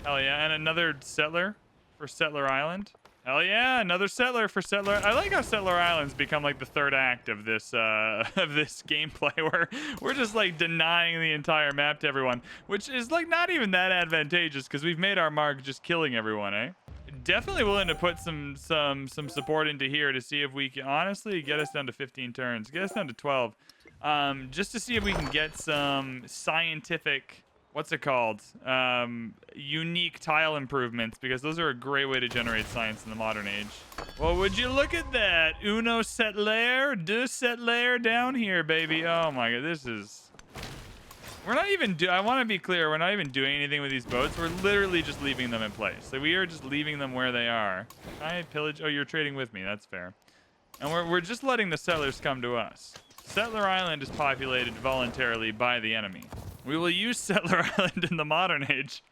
Hell yeah. And another settler for Settler Island. Hell yeah, another settler for Settler. I like how Settler Islands become like the third act of this gameplay where we're just like denying the entire map to everyone, which is like not even that advantageous because we've made our mark just killing everyone, eh? Definitely willing to put some support into here to see if we can honestly get us down to 15 turns, get us down to 12, just to see if we can get some scientific, what's it called? Unique tile improvements, because those are a great way to generate science in the modern age. Well, would you look at that? Uno settler, deux settler down here, baby. Oh my god, this is... We're not even I want to be clear, we're not even doing anything with these boats. We're literally just leaving them in place. So we are just leaving them where they are. Can I pillage? Oh, you're trading with me. That's fair. And we're just letting the settlers come to us. Settler Island is populated voluntarily by the enemy. We will use Settler Island in the modern age.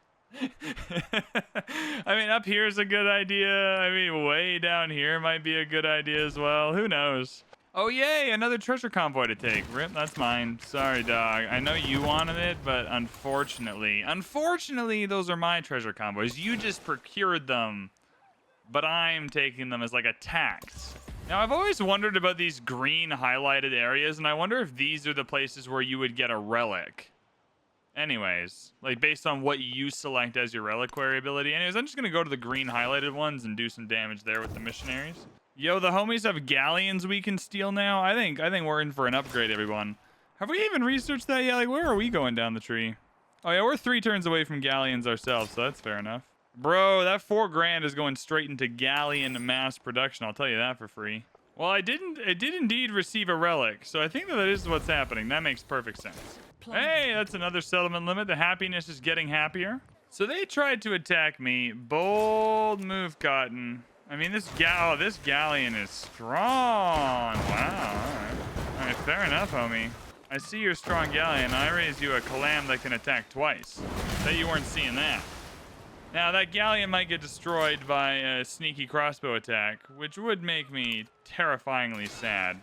I mean, up here is a good idea. I mean, way down here might be a good idea as well. Who knows? Oh, yay, another treasure convoy to take. Rip, that's mine. Sorry, dog. I know you wanted it, but unfortunately, those are my treasure convoys. You just procured them, but I'm taking them as like a tax. Now, I've always wondered about these green highlighted areas, and I wonder if these are the places where you would get a relic. Anyways, like based on what you select as your reliquary ability. Anyways, I'm just going to go to the green highlighted ones and do some damage there with the missionaries. Yo, the homies have galleons we can steal now. I think we're in for an upgrade, everyone. Have we even researched that yet? Like, where are we going down the tree? Oh, yeah, we're 3 turns away from galleons ourselves, so that's fair enough. Bro, that 4 grand is going straight into galleon mass production. I'll tell you that for free. Well, I did indeed receive a relic, so I think that is what's happening. That makes perfect sense. Hey, that's another settlement limit. The happiness is getting happier. So they tried to attack me. Bold move, Cotton. I mean, this galleon is strong. Wow. All right, fair enough, homie. I see your strong galleon. I raise you a calam that can attack twice. Bet you weren't seeing that. Now, that galleon might get destroyed by a sneaky crossbow attack, which would make me terrifyingly sad.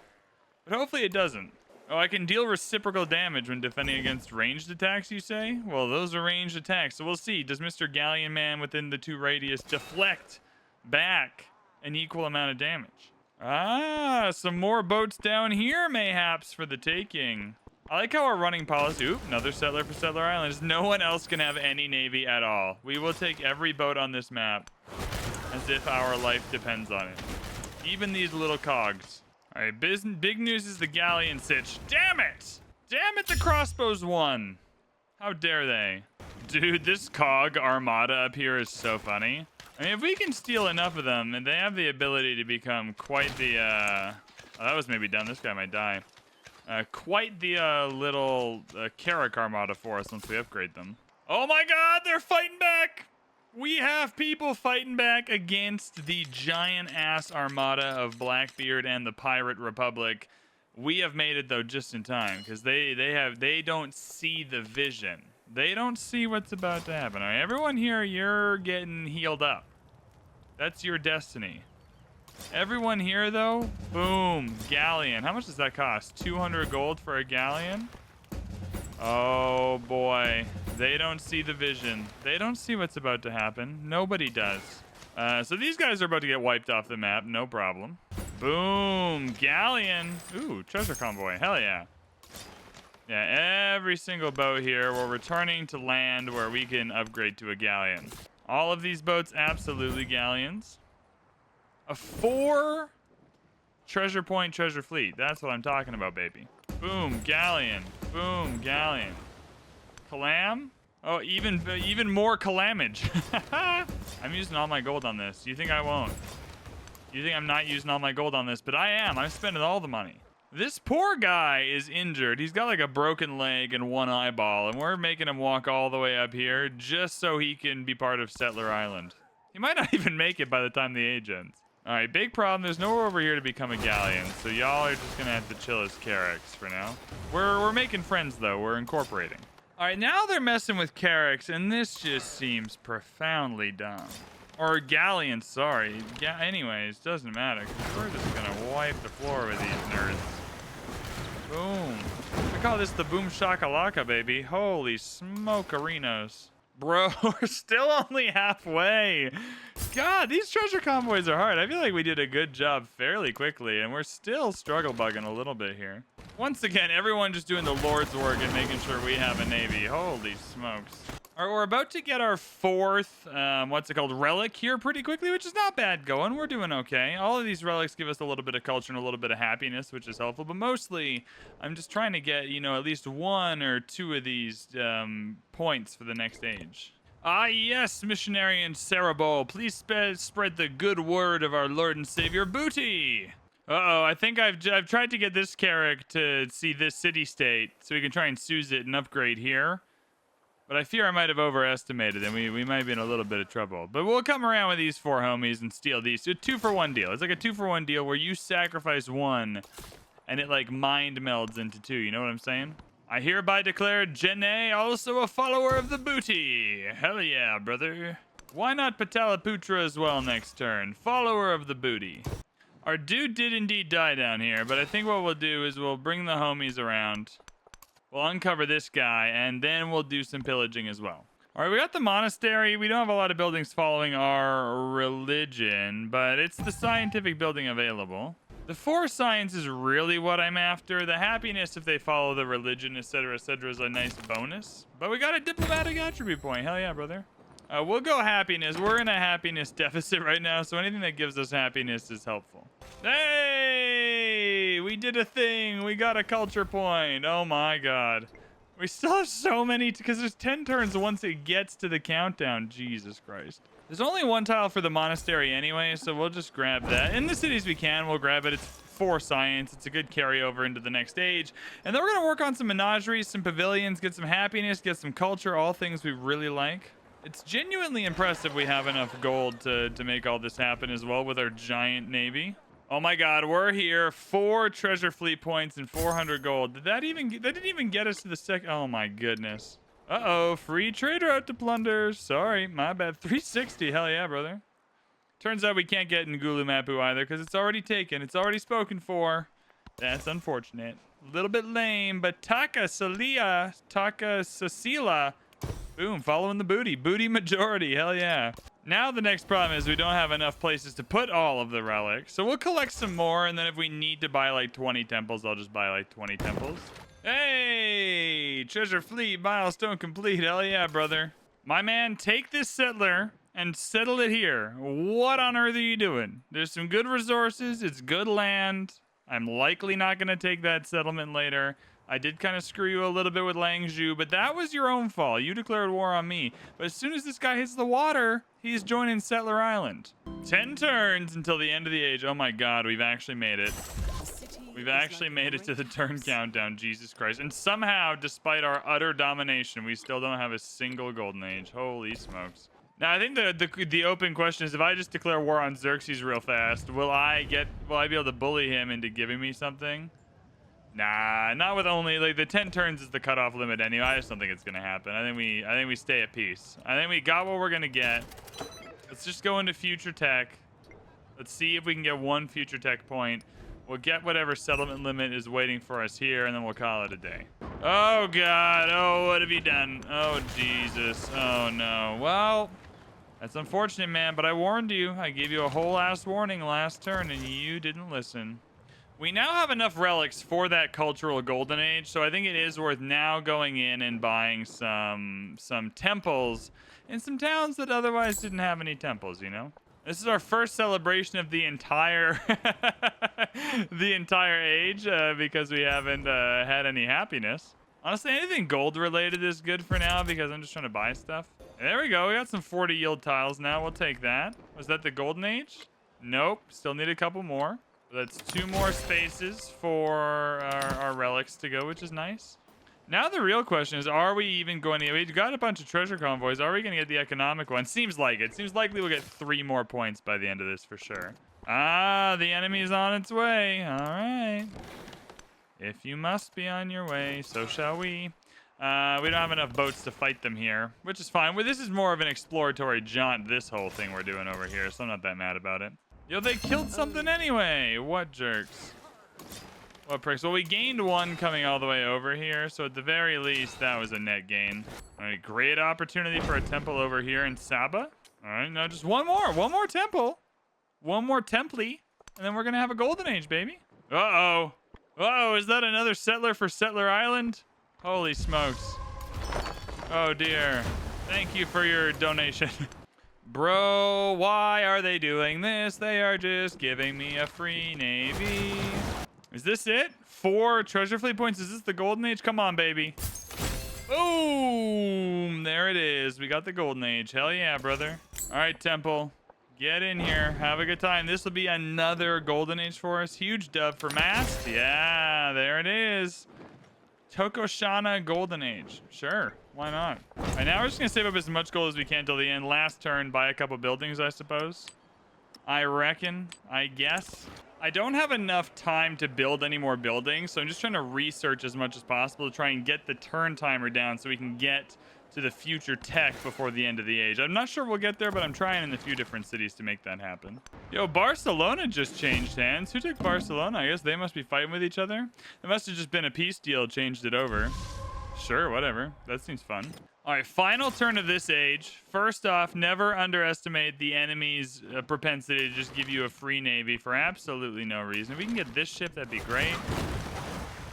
But hopefully it doesn't. Oh, I can deal reciprocal damage when defending against ranged attacks, you say? Well, those are ranged attacks, so we'll see. Does Mr. Galleon Man within the 2 radius deflect back an equal amount of damage? Ah, some more boats down here, mayhaps, for the taking. I like how our running policy... Oop, another settler for Settler Island. Is no one else can have any navy at all. We will take every boat on this map as if our life depends on it. Even these little cogs. All right, big news is the galleon sitch. Damn it! Damn it, the crossbows won. How dare they? Dude, this cog armada up here is so funny. I mean, if we can steal enough of them, and they have the ability to become quite the... Oh, that was maybe done. This guy might die. Quite the little Carrack Armada for us once we upgrade them. Oh my god, they're fighting back! We have people fighting back against the giant-ass armada of Blackbeard and the Pirate Republic. We have made it, though, just in time, because they don't see the vision. They don't see what's about to happen. All right, everyone here, you're getting healed up. That's your destiny. Everyone here, though, boom, galleon. How much does that cost? 200 gold for a galleon? Oh, boy. They don't see the vision. They don't see what's about to happen. Nobody does. So these guys are about to get wiped off the map. No problem. Boom. Galleon. Ooh, treasure convoy. Hell yeah. Yeah, every single boat here, we're returning to land where we can upgrade to a galleon. All of these boats, absolutely galleons. A 4 treasure point treasure fleet. That's what I'm talking about, baby. Boom, galleon. Boom, galleon. Calam? Oh, even more calamage. I'm using all my gold on this. You think I won't? You think I'm not using all my gold on this? But I am. I'm spending all the money. This poor guy is injured. He's got like a broken leg and one eyeball, and we're making him walk all the way up here just so he can be part of Settler Island. He might not even make it by the time the age ends. All right, big problem. There's nowhere over here to become a galleon, so y'all are just gonna have to chill as Carracks for now. We're making friends though. We're incorporating. All right, now they're messing with Carracks, and this just seems profoundly dumb. Or galleon, sorry. Anyways, doesn't matter, because we're just gonna wipe the floor with these nerds. Boom. We call this the boom shakalaka, baby. Holy smokerinos. Bro, we're still only halfway. God, these treasure convoys are hard. I feel like we did a good job fairly quickly, and we're still struggle bugging a little bit here. Once again, everyone just doing the Lord's work and making sure we have a navy. Holy smokes. All right, we're about to get our 4th, what's it called, relic here pretty quickly, which is not bad going. We're doing okay. All of these relics give us a little bit of culture and a little bit of happiness, which is helpful. But mostly, I'm just trying to get, you know, at least 1 or 2 of these points for the next age. Ah, yes, missionary and Cerebral, please spread the good word of our Lord and Savior Booty. Uh-oh, I think I've tried to get this Carrack to see this city-state so we can try and Suze it and upgrade here. But I fear I might have overestimated, and we might be in a little bit of trouble. But we'll come around with these 4 homies and steal these. So 2-for-1 deal. It's like a 2-for-1 deal where you sacrifice 1, and it like mind melds into 2. You know what I'm saying? I hereby declare Jene also a follower of the booty. Hell yeah, brother. Why not Pataliputra as well next turn? Follower of the booty. Our dude did indeed die down here, but I think what we'll do is we'll bring the homies around. We'll uncover this guy, and then we'll do some pillaging as well. All right, we got the monastery. We don't have a lot of buildings following our religion, but it's the scientific building available. The 4 science is really what I'm after. The happiness, if they follow the religion, etc., is a nice bonus. But we got a diplomatic attribute point. Hell yeah, brother. We'll go happiness. We're in a happiness deficit right now, so anything that gives us happiness is helpful. Hey! We did a thing. We got a culture point. Oh my god. We still have so many, because there's 10 turns once it gets to the countdown. Jesus Christ. There's only 1 tile for the monastery anyway, so we'll just grab that. In the cities we can, we'll grab it. It's 4 science. It's a good carryover into the next age. And then we're going to work on some menageries, some pavilions, get some happiness, get some culture, all things we really like. It's genuinely impressive we have enough gold to make all this happen as well with our giant navy. Oh my god, we're here. 4 treasure fleet points and 400 gold. That didn't even get us to the second. Oh my goodness. Uh-oh, free trader out to plunder. Sorry, my bad. 360, hell yeah, brother. Turns out we can't get Ngulu Mapu either because it's already taken. It's already spoken for. That's unfortunate. A little bit lame, but Taka Cecilia. Boom, following the booty. Booty majority, hell yeah. Now the next problem is we don't have enough places to put all of the relics. So we'll collect some more, and then if we need to buy like 20 temples, I'll just buy like 20 temples. Hey, treasure fleet, milestone complete. Hell yeah, brother. My man, take this settler and settle it here. What on earth are you doing? There's some good resources. It's good land. I'm likely not going to take that settlement later. I did kind of screw you a little bit with Langzhou, but that was your own fault. You declared war on me. But as soon as this guy hits the water, he's joining Settler Island. 10 turns until the end of the age. Oh my god, we've actually made it. We've actually made it to the turn countdown, Jesus Christ. And somehow, despite our utter domination, we still don't have a single golden age. Holy smokes. Now, I think the open question is, if I just declare war on Xerxes real fast, will I be able to bully him into giving me something? Nah, not with only, like, the 10 turns is the cutoff limit anyway. I just don't think it's gonna happen. I think we stay at peace. I think we got what we're gonna get. Let's just go into future tech. Let's see if we can get one future tech point. We'll get whatever settlement limit is waiting for us here, and then we'll call it a day. Oh, God. Oh, what have you done? Oh, Jesus. Oh, no. Well, that's unfortunate, man, but I warned you. I gave you a whole ass warning last turn, and you didn't listen. We now have enough relics for that cultural golden age, so I think it is worth now going in and buying some temples in some towns that otherwise didn't have any temples, you know? This is our first celebration of the entire the entire age because we haven't had any happiness. Honestly, anything gold related is good for now because I'm just trying to buy stuff. There we go. We got some 40 yield tiles now. We'll take that. Was that the golden age? Nope. Still need a couple more. That's 2 more spaces for our relics to go, which is nice. Now the real question is, are we even going to... We've got a bunch of treasure convoys. Are we going to get the economic one? Seems like it. Seems likely we'll get 3 more points by the end of this for sure. Ah, the enemy is on its way. All right. If you must be on your way, so shall we. We don't have enough boats to fight them here, which is fine. Well, this is more of an exploratory jaunt, this whole thing we're doing over here, so I'm not that mad about it. Yo, they killed something anyway. What jerks? What pricks? Well, we gained 1 coming all the way over here, so at the very least, that was a net gain. All right, great opportunity for a temple over here in Saba. All right, no, just one more temple. One more temple, and then we're gonna have a golden age, baby. Uh-oh. Uh-oh, is that another settler for Settler Island? Holy smokes. Oh, dear. Thank you for your donation. Bro, why are they doing this? They are just giving me a free navy. Is this it? 4 treasure fleet points. Is this the golden age? Come on, baby. Boom. There it is. We got the golden age. Hell yeah, brother. All right, temple. Get in here. Have a good time. This will be another golden age for us. Huge dub for Mast. Yeah, there it is. Tokoshana golden age. Sure. Why not? All right, now we're just going to save up as much gold as we can till the end. Last turn, buy a couple buildings, I suppose. I reckon. I guess. I don't have enough time to build any more buildings, so I'm just trying to research as much as possible to try and get the turn timer down so we can get to the future tech before the end of the age. I'm not sure we'll get there, but I'm trying in a few different cities to make that happen. Yo, Barcelona just changed hands. Who took Barcelona? I guess they must be fighting with each other. It must have just been a peace deal, changed it over. Sure, whatever. That seems fun. All right, final turn of this age. First off, never underestimate the enemy's propensity to just give you a free navy for absolutely no reason. If we can get this ship, that'd be great.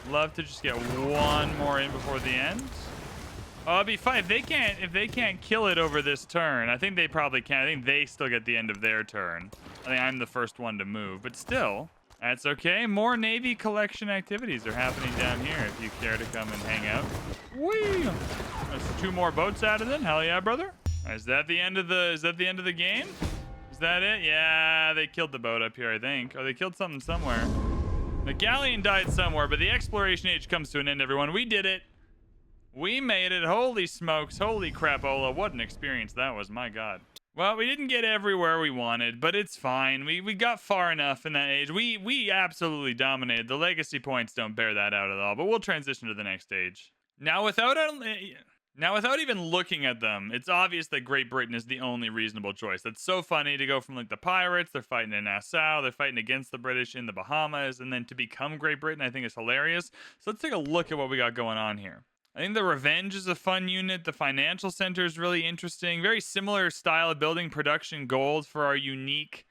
Love to just get 1 more in before the end. Oh, it'd be fine. If they can't kill it over this turn, I think they probably can. I think they still get the end of their turn. I think I'm the first one to move, but still, that's okay. More Navy collection activities are happening down here if you care to come and hang out. Whee! That's 2 more boats added in. Hell yeah, brother. Is that the end of the game? Is that it? Yeah, they killed the boat up here, I think. Or they killed something somewhere. The galleon died somewhere, but the exploration age comes to an end, everyone. We did it. We made it. Holy smokes. Holy crapola. What an experience that was. My God. Well, we didn't get everywhere we wanted, but it's fine. We got far enough in that age. We absolutely dominated. The legacy points don't bear that out at all, but we'll transition to the next stage. Now, without even looking at them, it's obvious that Great Britain is the only reasonable choice. That's so funny to go from like the pirates, they're fighting in Nassau, they're fighting against the British in the Bahamas, and then to become Great Britain, I think is hilarious. So let's take a look at what we got going on here. I think the Revenge is a fun unit. The Financial Center is really interesting. Very similar style of building, production gold for our unique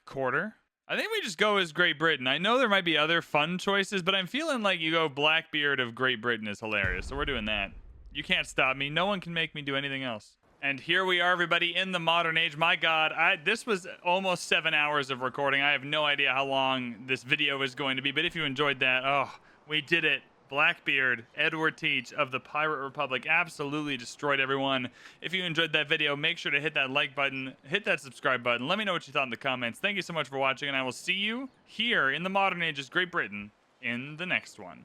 quarter. I think we just go as Great Britain. I know there might be other fun choices, but I'm feeling like you go Blackbeard of Great Britain is hilarious. So we're doing that. You can't stop me. No one can make me do anything else. And here we are, everybody, in the modern age. My God, this was almost 7 hours of recording. I have no idea how long this video is going to be, but if you enjoyed that, oh, we did it. Blackbeard, Edward Teach of the Pirate Republic absolutely destroyed everyone. If you enjoyed that video, make sure to hit that like button, hit that subscribe button. Let me know what you thought in the comments. Thank you so much for watching, and I will see you here in the Modern Ages Great Britain in the next one.